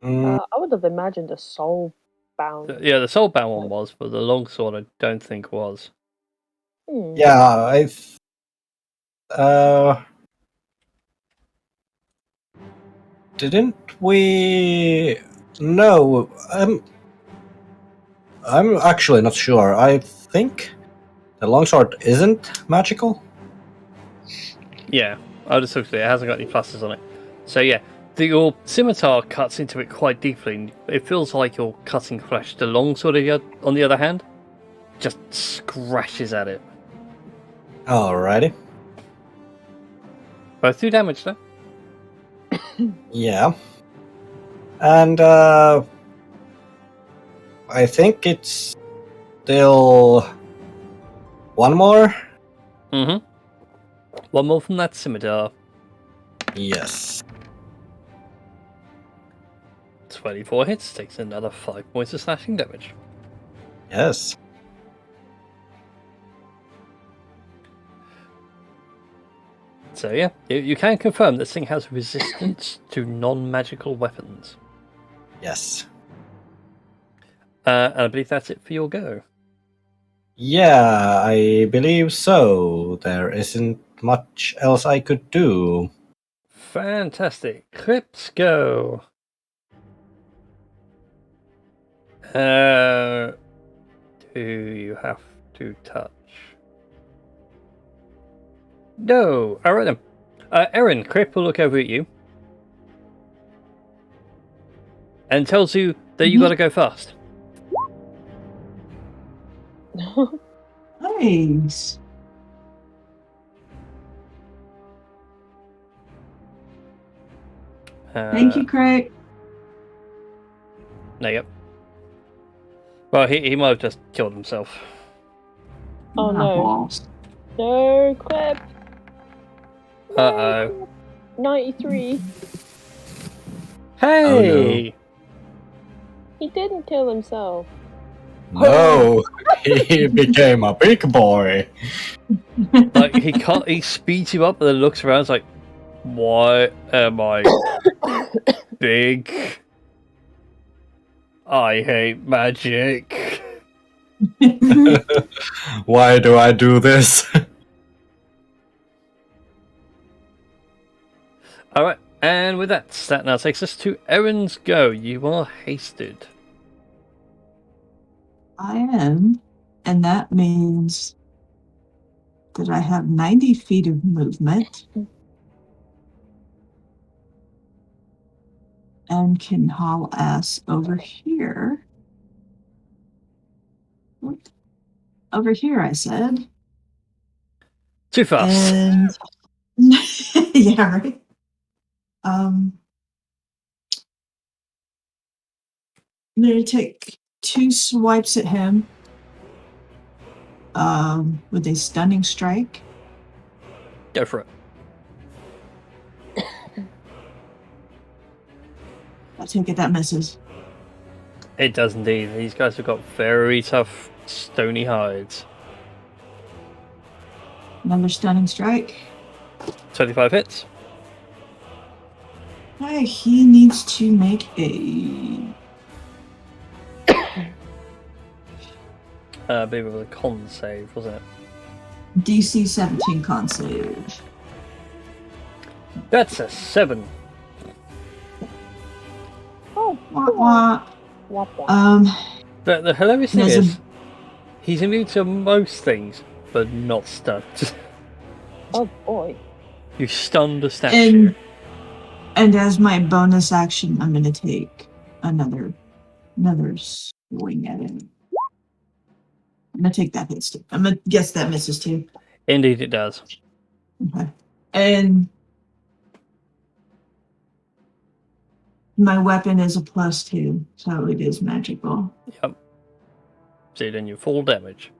Speaker 3: I would have imagined a soul bound.
Speaker 1: Yeah, the soulbound one was, but the longsword I don't think was.
Speaker 2: Yeah, didn't we? No, I'm actually not sure. I think the longsword isn't magical.
Speaker 1: Yeah, I just looked at it. It hasn't got any pluses on it. So yeah, your scimitar cuts into it quite deeply. It feels like you're cutting flesh. The longsword, on the other hand, just scratches at it.
Speaker 2: Alrighty.
Speaker 1: Both do damage though.
Speaker 2: Yeah. And I think it's still one more.
Speaker 1: Mm-hmm. One more from that scimitar.
Speaker 2: Yes.
Speaker 1: 24 hits, takes another 5 points of slashing damage.
Speaker 2: Yes.
Speaker 1: So yeah, you can confirm this thing has resistance to non-magical weapons.
Speaker 2: Yes.
Speaker 1: And I believe that's it for your go.
Speaker 2: Yeah, I believe so. There isn't much else I could do.
Speaker 1: Fantastic. Clips go. Do you have to touch? No. All right then. Erin, Crip will look over at you and tells you that you got to go fast.
Speaker 5: Nice. Thank you, Craig.
Speaker 1: No, yep. Well, he might have just killed himself.
Speaker 3: Oh no. No, Clip.
Speaker 1: Uh-oh.
Speaker 3: 93.
Speaker 1: Hey!
Speaker 2: Oh, no.
Speaker 3: He didn't kill himself.
Speaker 2: No, he became a big boy.
Speaker 1: Like, he speeds you up and then looks around, it's like, why am I big? I hate magic.
Speaker 2: Why do I do this?
Speaker 1: Alright, and with that now takes us to Erin's go. You are hasted.
Speaker 5: I am, and that means that I have 90 feet of movement and can haul ass over here. What? Over here, I said.
Speaker 1: Too fast.
Speaker 5: And yeah, right. I'm going to take 2 swipes at him with a stunning strike.
Speaker 1: Go for it.
Speaker 5: I take it that misses.
Speaker 1: It does indeed. These guys have got very tough, stony hides.
Speaker 5: Another stunning strike.
Speaker 1: 25 hits.
Speaker 5: Okay, he needs to make a
Speaker 1: Bit of a con save, wasn't it?
Speaker 5: DC 17 con save.
Speaker 1: That's a 7.
Speaker 3: Oh,
Speaker 5: Wah, wah.
Speaker 1: The hilarious thing
Speaker 5: There's
Speaker 1: is, he's immune to most things, but not stunned.
Speaker 3: oh boy.
Speaker 1: You stunned a statue.
Speaker 5: And as my bonus action, I'm going to take another swing at him. I'm going to take that hit. I'm going to guess that misses too.
Speaker 1: Indeed it does.
Speaker 5: Okay. And my weapon is a +2, so it is magical.
Speaker 1: Yep. So then you full damage.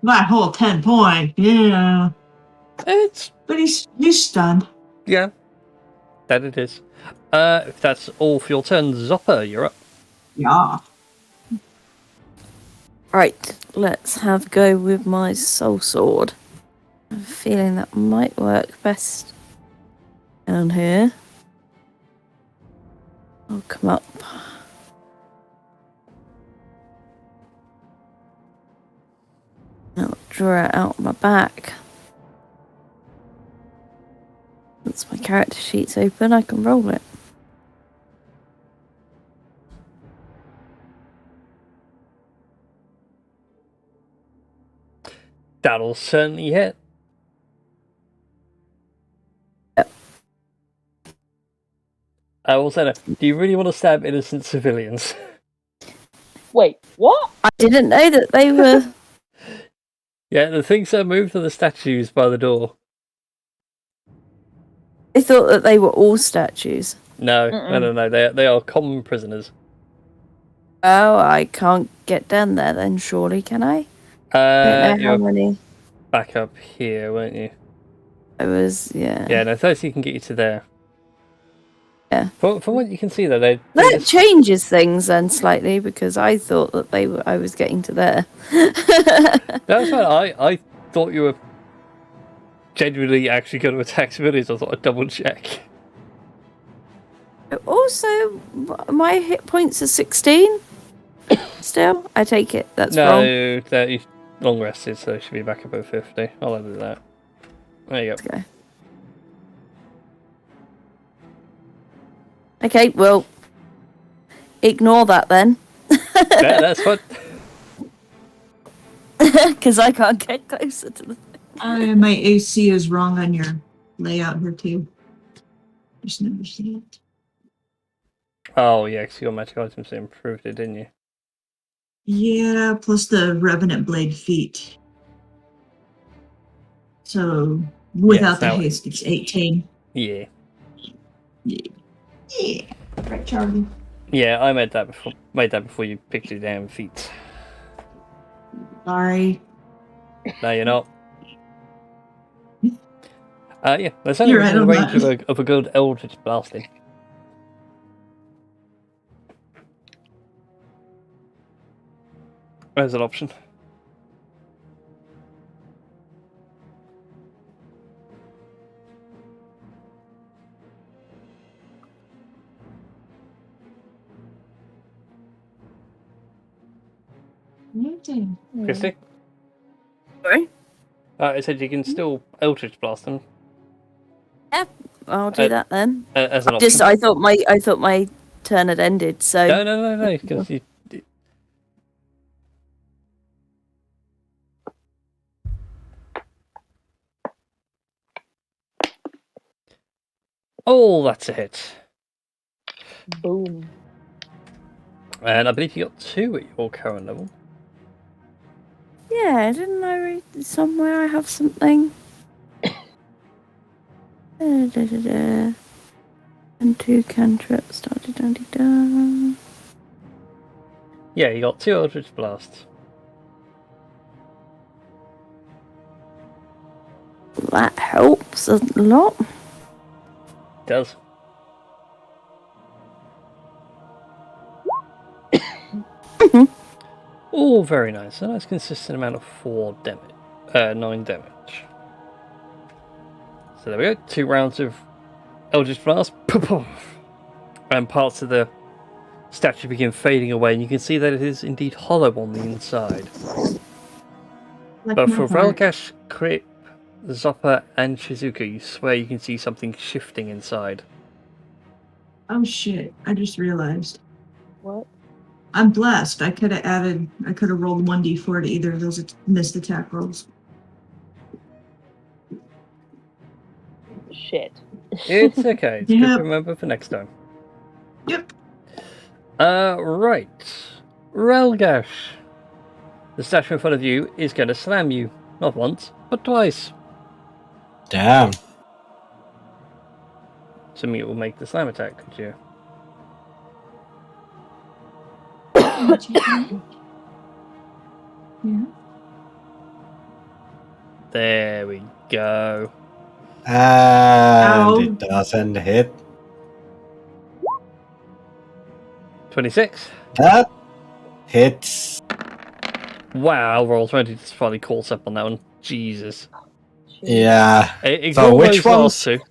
Speaker 5: My whole 10 point, yeah. But he's stunned.
Speaker 1: Yeah. That it is. If that's all for your turn, Zopper, you're up.
Speaker 5: Yeah.
Speaker 4: Right, let's have a go with my soul sword. I have a feeling that might work best down here. I'll come up. I'll draw it out my back. Once my character sheet's open, I can roll it.
Speaker 1: That'll certainly hit.
Speaker 4: Yep.
Speaker 1: Also, do you really want to stab innocent civilians?
Speaker 3: Wait, what?
Speaker 4: I didn't know that they were...
Speaker 1: Yeah, the things that moved are the statues by the door.
Speaker 4: I thought that they were all statues.
Speaker 1: No. They are common prisoners.
Speaker 4: Oh, I can't get down there then, surely, can I? I don't know how many.
Speaker 1: Back up here, weren't you?
Speaker 4: I was, yeah.
Speaker 1: Yeah, no, 30 can get you to there.
Speaker 4: Yeah.
Speaker 1: From what you can see, though,
Speaker 4: that changes things then slightly because I thought that I was getting to there.
Speaker 1: That's fine. I thought you were genuinely actually going to attack civilians. I thought I'd double check.
Speaker 4: Also, my hit points are 16. Still, I take it. That's wrong.
Speaker 1: No, that long rested, so they should be back above 50. I'll edit that. There you go.
Speaker 4: Okay, well, ignore that then.
Speaker 1: Yeah, that's fine.
Speaker 4: Because I can't get closer to the thing.
Speaker 5: My AC is wrong on your layout here too. Just noticed that.
Speaker 1: Oh, yeah, because your magic items improved it, didn't you?
Speaker 5: Yeah, plus the Revenant Blade feat. So without the haste, it's 18.
Speaker 1: Yeah.
Speaker 5: Yeah. Right, Charlie.
Speaker 1: Yeah, I made that before you picked your damn feet.
Speaker 5: Sorry.
Speaker 1: No, you're not. Yeah, there's only
Speaker 5: You're right,
Speaker 1: within the
Speaker 5: I'm
Speaker 1: range of a good eldritch blasting. There's an option.
Speaker 5: Nothing.
Speaker 1: Christy?
Speaker 4: Sorry?
Speaker 1: I said you can still Eldritch Blast them.
Speaker 4: I'll do that then.
Speaker 1: As an option.
Speaker 4: I thought my turn had ended, so
Speaker 1: No, because you... Oh, that's a hit.
Speaker 3: Boom.
Speaker 1: And I believe you got 2 at your current level.
Speaker 4: yeah, didn't I read somewhere I have something? And 2 cantrips. Da-da-da-da-da.
Speaker 1: Yeah, you got 2 Eldritch Blasts.
Speaker 4: That helps a lot.
Speaker 1: Does. Oh, very nice. A nice consistent amount of 9 damage. So there we go. 2 rounds of Eldritch Blast. And parts of the statue begin fading away, and you can see that it is indeed hollow on the inside.
Speaker 5: Like
Speaker 1: But
Speaker 5: my
Speaker 1: for
Speaker 5: heart.
Speaker 1: Relgash, Krip, Zoppa, and Shizuka, you swear you can see something shifting inside.
Speaker 5: Oh shit! I just realized.
Speaker 3: What?
Speaker 5: I'm blessed. I could have rolled 1d4 to either of those missed attack rolls.
Speaker 3: Shit.
Speaker 1: It's okay. It's good
Speaker 5: Yep.
Speaker 1: to remember for next time.
Speaker 5: Yep.
Speaker 1: Right. Relgash. The statue in front of you is going to slam you. Not once, but twice.
Speaker 2: Damn.
Speaker 1: Assuming it will make the slam attack, could you?
Speaker 5: Yeah.
Speaker 1: There we go.
Speaker 2: And
Speaker 5: Ow.
Speaker 2: it doesn't hit.
Speaker 1: 26.
Speaker 2: That hits.
Speaker 1: Wow, roll 20 just finally caught up on that one. Jesus.
Speaker 2: Yeah.
Speaker 1: Ignore
Speaker 2: So which
Speaker 1: those last
Speaker 2: ones?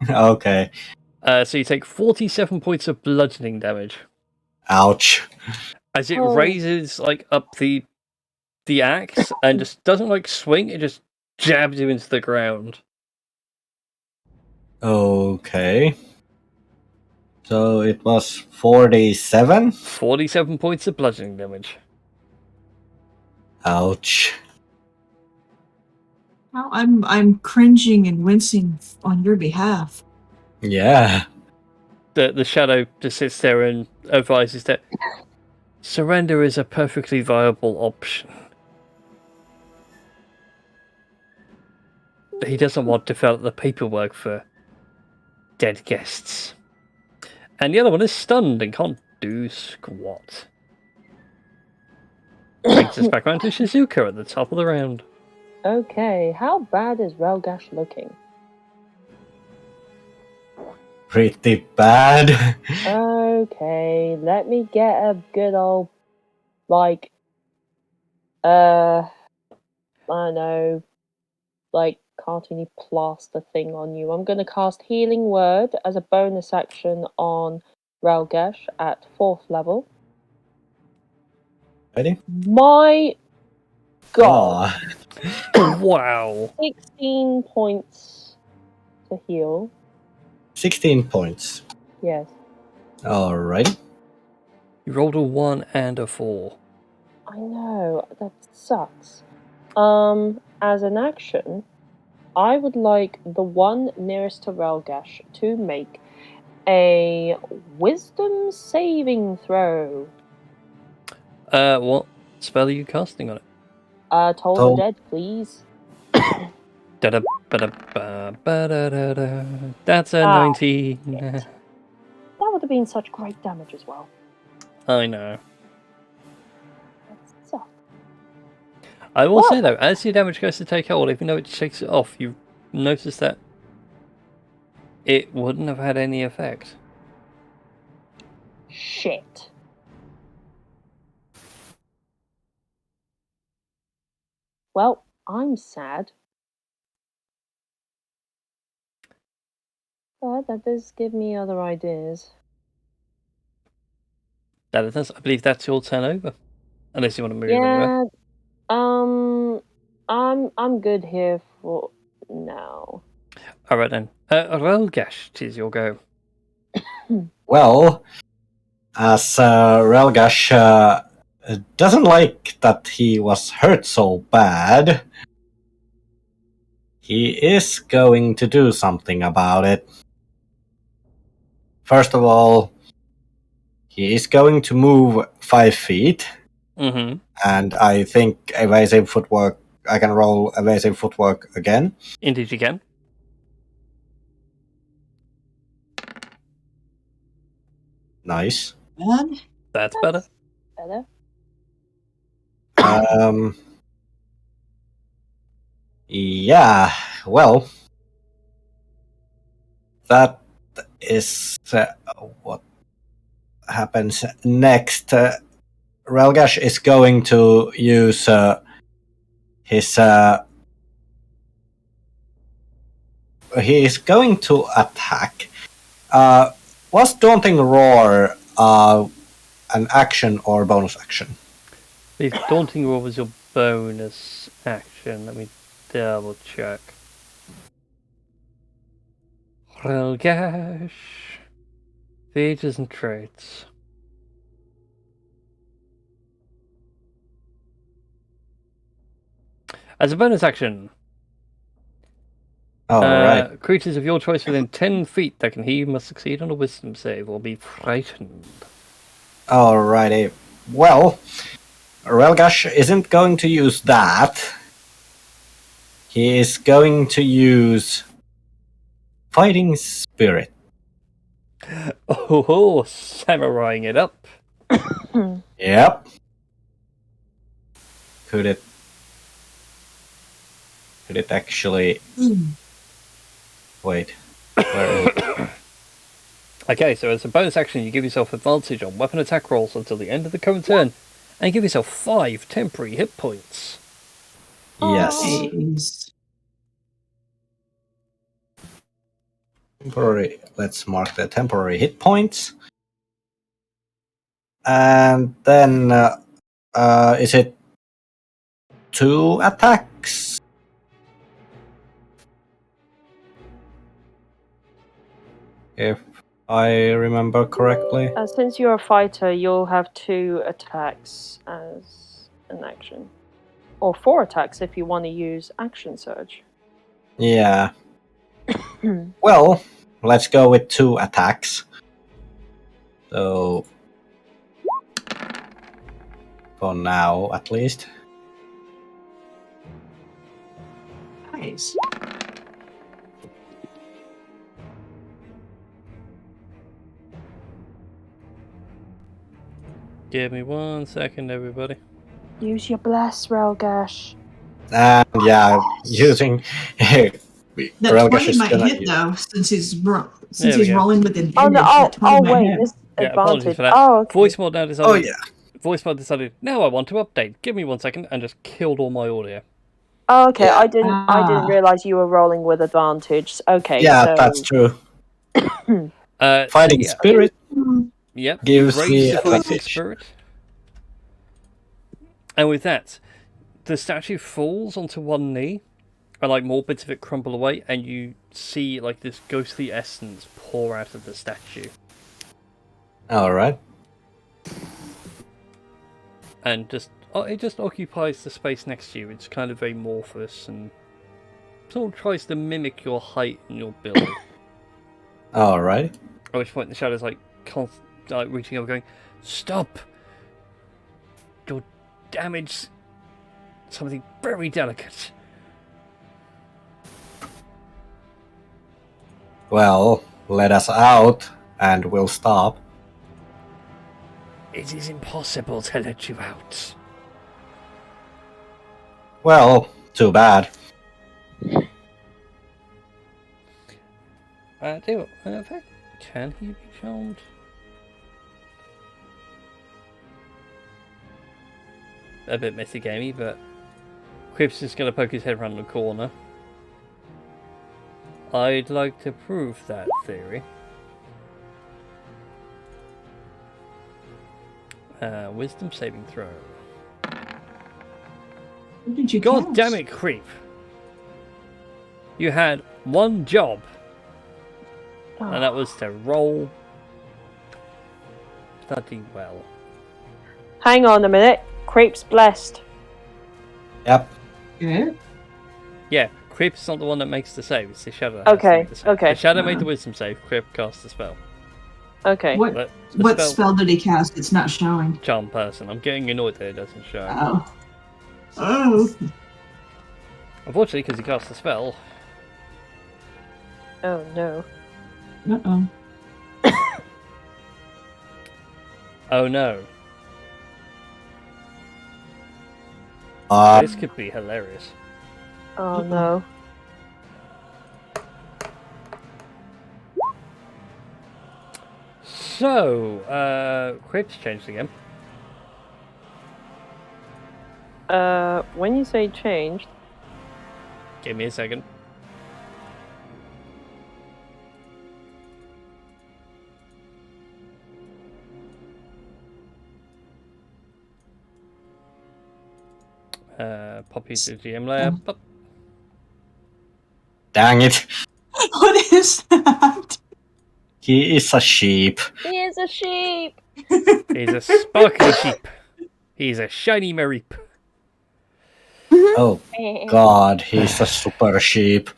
Speaker 1: 2.
Speaker 2: Okay.
Speaker 1: So you take 47 points of bludgeoning damage.
Speaker 2: Ouch.
Speaker 1: As it
Speaker 3: Oh.
Speaker 1: raises like up the axe and just doesn't like swing, it just jabs you into the ground.
Speaker 2: Okay. So it was 47?
Speaker 1: 47 points of bludgeoning damage.
Speaker 2: Ouch.
Speaker 5: Now I'm cringing and wincing on your behalf.
Speaker 2: Yeah.
Speaker 1: The shadow just sits there and advises that surrender is a perfectly viable option. He doesn't want to fill out the paperwork for dead guests. And the other one is stunned and can't do squat. Brings us back around to Shizuka at the top of the round.
Speaker 3: Okay, how bad is Relgash looking?
Speaker 2: Pretty bad.
Speaker 3: Okay, let me get a good old, like, I don't know, like, cartoony plaster thing on you. I'm going to cast Healing Word as a bonus action on Relgash at 4th level.
Speaker 2: Ready?
Speaker 3: My God!
Speaker 1: Wow.
Speaker 3: 16 points to heal.
Speaker 2: 16 points.
Speaker 3: Yes.
Speaker 2: Alright.
Speaker 1: You rolled a 1 and a 4.
Speaker 3: I know, that sucks. As an action, I would like the one nearest to Relgash to make a wisdom saving throw.
Speaker 1: What spell are you casting on it?
Speaker 3: Toll
Speaker 2: Toll.
Speaker 3: the Dead, please.
Speaker 1: That's a 19.
Speaker 3: That would have been such great damage as well.
Speaker 1: I know.
Speaker 3: That sucks.
Speaker 1: I will
Speaker 3: What?
Speaker 1: say though, as your damage goes to take hold, even though it shakes it off, you notice that it wouldn't have had any effect.
Speaker 3: Shit. Well, I'm sad. But that does give me other ideas.
Speaker 1: That it does. I believe that's your turn over. Unless you want to move anywhere.
Speaker 3: I'm good here for now.
Speaker 1: Alright then. Relgash, 'tis your go.
Speaker 2: Well, as Relgash doesn't like that he was hurt so bad, he is going to do something about it. First of all, he is going to move 5 feet,
Speaker 1: Mm-hmm.
Speaker 2: and I think evasive footwork. I can roll evasive footwork again.
Speaker 1: Indeed you can.
Speaker 2: Nice.
Speaker 5: And
Speaker 1: That's better.
Speaker 3: Better.
Speaker 2: Yeah. Well, that is what happens next. Relgash is going to use his. He is going to attack. Was Daunting Roar an action or bonus action?
Speaker 1: If Daunting Roar was your bonus action, let me double check. Relgash. Features and traits. As a bonus action,
Speaker 2: Right.
Speaker 1: creatures of your choice within 10 feet that can heal must succeed on a wisdom save or be frightened.
Speaker 2: Alrighty. Well, Relgash isn't going to use that. He is going to use Fighting Spirit.
Speaker 1: Oh, samuraiing it up.
Speaker 2: Yep. Could it actually... Wait. Where is it?
Speaker 1: Okay, so as a bonus action, you give yourself advantage on weapon attack rolls until the end of the current turn, and give yourself 5 temporary hit points.
Speaker 2: Yes.
Speaker 5: Nice.
Speaker 2: Temporary. Let's mark the temporary hit points. And then, is it 2 attacks? If I remember correctly.
Speaker 3: Since you're a fighter, you'll have 2 attacks as an action. Or 4 attacks if you want to use Action Surge.
Speaker 2: Yeah. Well, let's go with 2 attacks. So, for now, at least.
Speaker 5: Nice.
Speaker 1: Give me 1 second, everybody.
Speaker 3: Use your bless, Relgash.
Speaker 2: And yeah, using
Speaker 5: That
Speaker 2: Relgash
Speaker 5: 20
Speaker 2: is
Speaker 5: might
Speaker 2: gonna
Speaker 5: hit
Speaker 2: use.
Speaker 5: though, since he's
Speaker 1: There we go.
Speaker 5: rolling with advantage.
Speaker 3: Oh no!
Speaker 5: That 20 might
Speaker 3: Wait!
Speaker 5: hit.
Speaker 3: This
Speaker 1: Yeah, apologies
Speaker 3: advantage.
Speaker 1: for that.
Speaker 3: Oh, okay.
Speaker 1: Voice mod now decided.
Speaker 2: Oh yeah.
Speaker 1: Voice mod decided. Now I want to update. Give me 1 second, and just killed all my audio.
Speaker 3: Oh, okay.
Speaker 2: Yeah.
Speaker 3: I didn't realize you were rolling with advantage. Okay.
Speaker 2: Yeah,
Speaker 3: so...
Speaker 2: that's true. Fighting
Speaker 1: yeah.
Speaker 2: Spirit
Speaker 1: Yep.
Speaker 2: gives
Speaker 1: Raise
Speaker 2: the
Speaker 1: the fighting
Speaker 2: advantage.
Speaker 1: spirit. And with that, the statue falls onto one knee, and like more bits of it crumble away, and you see like this ghostly essence pour out of the statue.
Speaker 2: Alright.
Speaker 1: And it just occupies the space next to you. It's kind of amorphous and sort of tries to mimic your height and your build.
Speaker 2: Alright.
Speaker 1: At which point the shadow's like reaching over, going, "Stop! You'll damage something very delicate."
Speaker 2: Well, let us out and we'll stop.
Speaker 1: It is impossible to let you out.
Speaker 2: Well, too bad.
Speaker 1: In fact, can he be charmed? A bit messy gamey, but Quip's just going to poke his head around the corner. I'd like to prove that theory. Wisdom saving throw.
Speaker 5: What did you
Speaker 1: God
Speaker 5: cast?
Speaker 1: damn it, Creep. You had one job, and that was to roll bloody well.
Speaker 3: Hang on a minute. Creep's blessed.
Speaker 2: Yep.
Speaker 5: Yeah.
Speaker 1: Yeah, Creep's not the one that makes the save, it's the Shadow that
Speaker 3: Okay,
Speaker 1: has to make the save.
Speaker 3: okay.
Speaker 1: The Shadow made the wisdom save, Creep cast the spell.
Speaker 3: Okay.
Speaker 1: The
Speaker 5: What spell did he cast? It's not showing.
Speaker 1: Charm person. I'm getting annoyed that it doesn't show.
Speaker 5: Oh.
Speaker 1: Unfortunately, because he cast the spell.
Speaker 3: Oh no.
Speaker 5: Uh-oh.
Speaker 1: Oh no. This could be hilarious.
Speaker 3: Oh no.
Speaker 1: So, Creep's changed again.
Speaker 3: When you say changed,
Speaker 1: Give me a second. Pop into the GM layer. Pop.
Speaker 2: Dang it.
Speaker 5: What is that?
Speaker 2: He is a sheep.
Speaker 3: he is a sheep.
Speaker 1: He's a sparkly sheep. He's a shiny mereep.
Speaker 2: Oh god, he's a super sheep.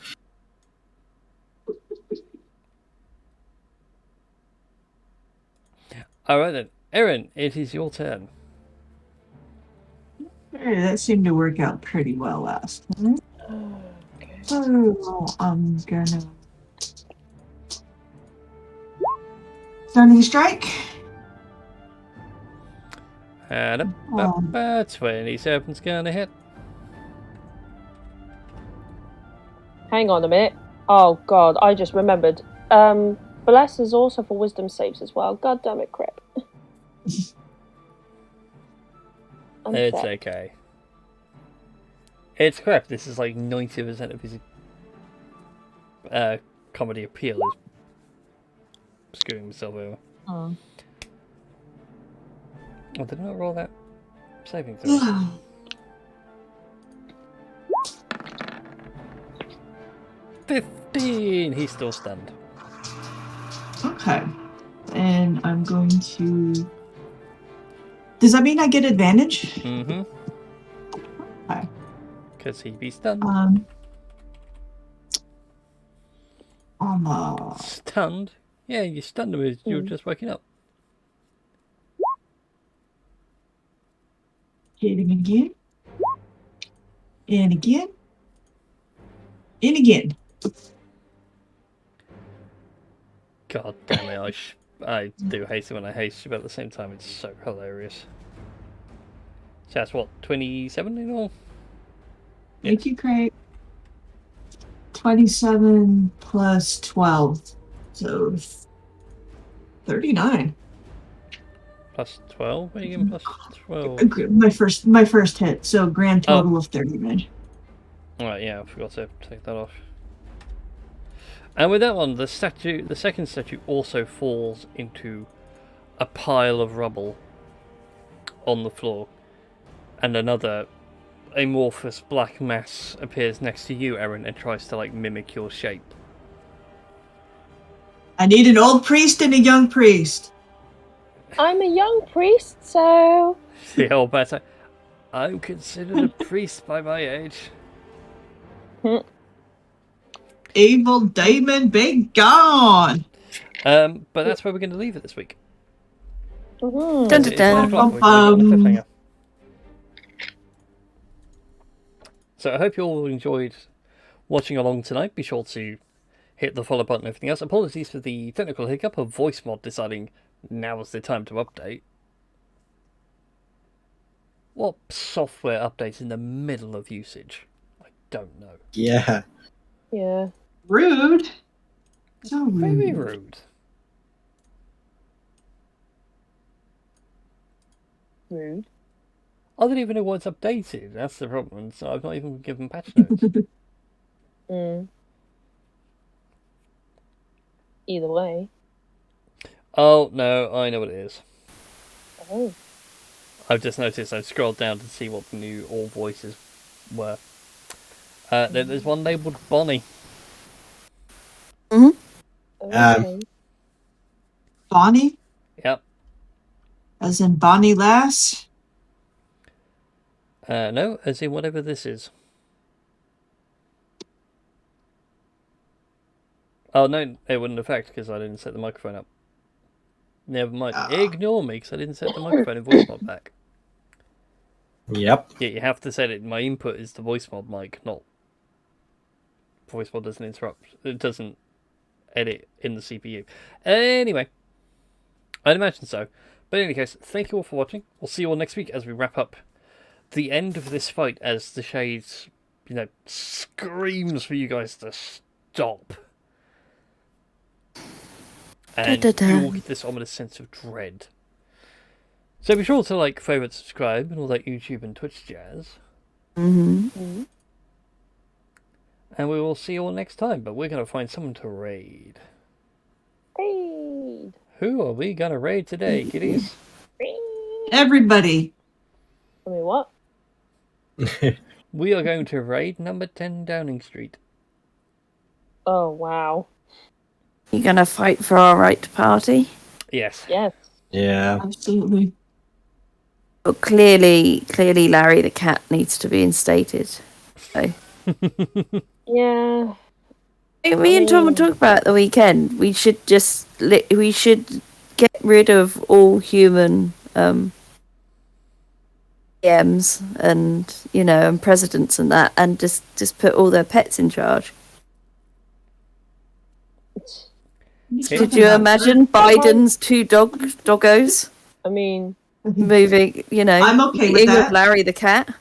Speaker 1: Alright then. Erin, it is your turn.
Speaker 5: Hey, that seemed to work out pretty well last time.
Speaker 3: Okay.
Speaker 5: So I'm gonna Stunning Strike.
Speaker 1: And 27's gonna hit.
Speaker 3: Hang on a minute. Oh god, I just remembered. Bless is also for wisdom saves as well. God damn it, crap.
Speaker 1: It's okay. It's crap. This is like 90% of his comedy appeal is screwing himself over.
Speaker 5: Oh.
Speaker 1: Oh, did I not roll that saving throw? 15! He's still stunned.
Speaker 5: Okay. And I'm going to. Does that mean I get advantage?
Speaker 1: Mm-hmm.
Speaker 5: Okay.
Speaker 1: Because he'd be stunned. Stunned? Yeah, you stunned him as you were just waking up.
Speaker 5: Hitting again. And again. And again.
Speaker 1: God damn it, I do hate it when I hate it, but at the same time it's so hilarious. So that's what, 27 in all?
Speaker 5: Thank you, Craig. 27 plus 12. So 39.
Speaker 1: Plus 12? What are you getting plus 12?
Speaker 5: My first hit. So grand total of 39.
Speaker 1: Alright, yeah, I forgot to take that off. And with that one, the second statue also falls into a pile of rubble on the floor. And another amorphous black mass appears next to you, Erin, and tries to like mimic your shape.
Speaker 5: I need an old priest and a young priest.
Speaker 3: I'm a young priest, so.
Speaker 1: The old better. I'm considered a priest by my age.
Speaker 5: Evil demon, be gone!
Speaker 1: But that's where we're going to leave it this week.
Speaker 3: Mm-hmm.
Speaker 4: Dun,
Speaker 1: It's
Speaker 4: dun,
Speaker 1: 10 o'clock. We're
Speaker 4: dun.
Speaker 1: going to leave it on a cliffhanger. So I hope you all enjoyed watching along tonight. Be sure to hit the follow button and everything else. Apologies for the technical hiccup of voice mod deciding now is the time to update. What software updates in the middle of usage? I don't know.
Speaker 2: Yeah.
Speaker 3: Yeah.
Speaker 5: Rude. So rude.
Speaker 1: Very rude.
Speaker 3: Rude.
Speaker 1: I don't even know what's updated. That's the problem. So I've not even been given patch notes.
Speaker 3: Either way.
Speaker 1: Oh, no, I know what it is.
Speaker 3: Oh.
Speaker 1: I've just noticed I've scrolled down to see what the new all voices were. There's one labelled Bonnie.
Speaker 3: Okay.
Speaker 5: Bonnie,
Speaker 1: Yep.
Speaker 5: as in Bonnie Lass.
Speaker 1: No, as in whatever this is. Oh, no, it wouldn't affect because I didn't set the microphone up. Never mind. Ignore me because I didn't set the microphone and voice mod back.
Speaker 2: Yep.
Speaker 1: Yeah, you have to set it. My input is the voice mod mic, not... Voice mod doesn't interrupt. It doesn't edit in the CPU. Anyway, I'd imagine so. But in any case, thank you all for watching. We'll see you all next week as we wrap up the end of this fight as the Shades, screams for you guys to stop. And you all get this ominous sense of dread. So be sure to like, favourite, subscribe, and all that YouTube and Twitch jazz.
Speaker 4: Mm-hmm.
Speaker 1: And we will see you all next time, but we're going to find someone to raid.
Speaker 3: Raid.
Speaker 1: Who are we going to raid today, kiddies?
Speaker 5: Everybody.
Speaker 3: I mean, what?
Speaker 1: We are going to raid number 10 Downing Street.
Speaker 3: Oh, wow.
Speaker 4: You gonna fight for our right to party?
Speaker 1: Yes.
Speaker 3: Yes.
Speaker 2: Yeah.
Speaker 5: Absolutely.
Speaker 4: But clearly, Larry the cat needs to be instated. So.
Speaker 3: Yeah.
Speaker 4: Me and Tom will talk about it the weekend. We should just we should get rid of all human PMs and and presidents and that, and just put all their pets in charge. Did you imagine Biden's two doggos?
Speaker 3: I mean,
Speaker 4: moving,
Speaker 5: I'm okay with
Speaker 4: meeting
Speaker 5: that.
Speaker 4: with Larry the cat.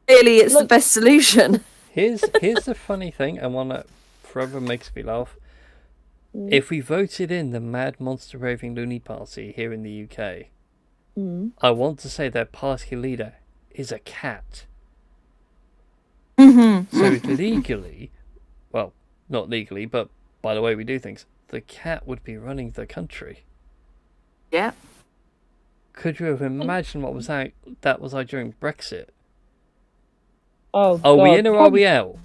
Speaker 4: Really, it's the best solution.
Speaker 1: Here's the funny thing, and one that forever makes me laugh. If we voted in the Mad Monster Raving Loony Party here in the UK, I want to say their party leader is a cat. So legally, well, not legally, but by the way we do things, the cat would be running the country.
Speaker 4: Yeah.
Speaker 1: Could you have imagined what that was like during Brexit?
Speaker 3: oh,
Speaker 1: Are
Speaker 3: God.
Speaker 1: we in or are we out?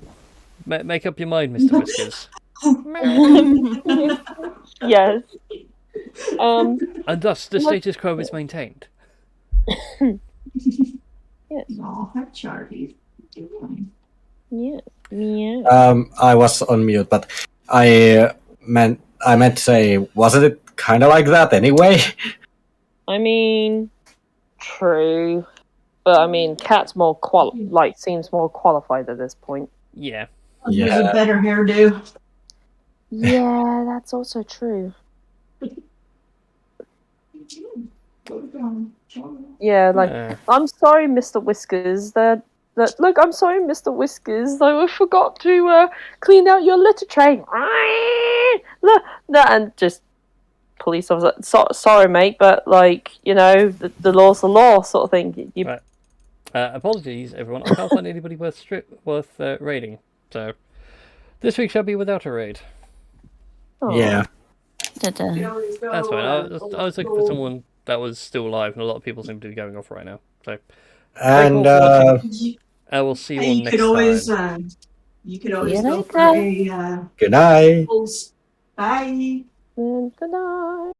Speaker 1: Make up your mind, Mr. Whiskers.
Speaker 3: Yes.
Speaker 1: And thus, the status quo is maintained.
Speaker 3: Yes.
Speaker 5: Oh, hi, Charlie.
Speaker 3: Yes. Yeah.
Speaker 2: I was on mute, but I meant to say, wasn't it kind of like that anyway?
Speaker 3: I mean, true. But I mean, Cat's more seems more qualified at this point.
Speaker 1: Yeah.
Speaker 5: He has a better hairdo.
Speaker 3: Yeah, that's also true. Yeah, like I'm sorry, Mr. Whiskers. Look, I'm sorry, Mr. Whiskers. I forgot to clean out your litter tray. Look, and just police officer. Sorry, mate, but the law's the law, sort of thing.
Speaker 1: Right. Apologies, everyone. I can't find anybody worth raiding. So this week shall be without a raid.
Speaker 2: Yeah.
Speaker 1: That's fine. I was looking for someone that was still alive, and a lot of people seem to be going off right now. So,
Speaker 2: and
Speaker 1: I will see you all next
Speaker 5: time. You could always
Speaker 4: See you
Speaker 5: go for a
Speaker 2: good night.
Speaker 5: Bye.
Speaker 3: Good night.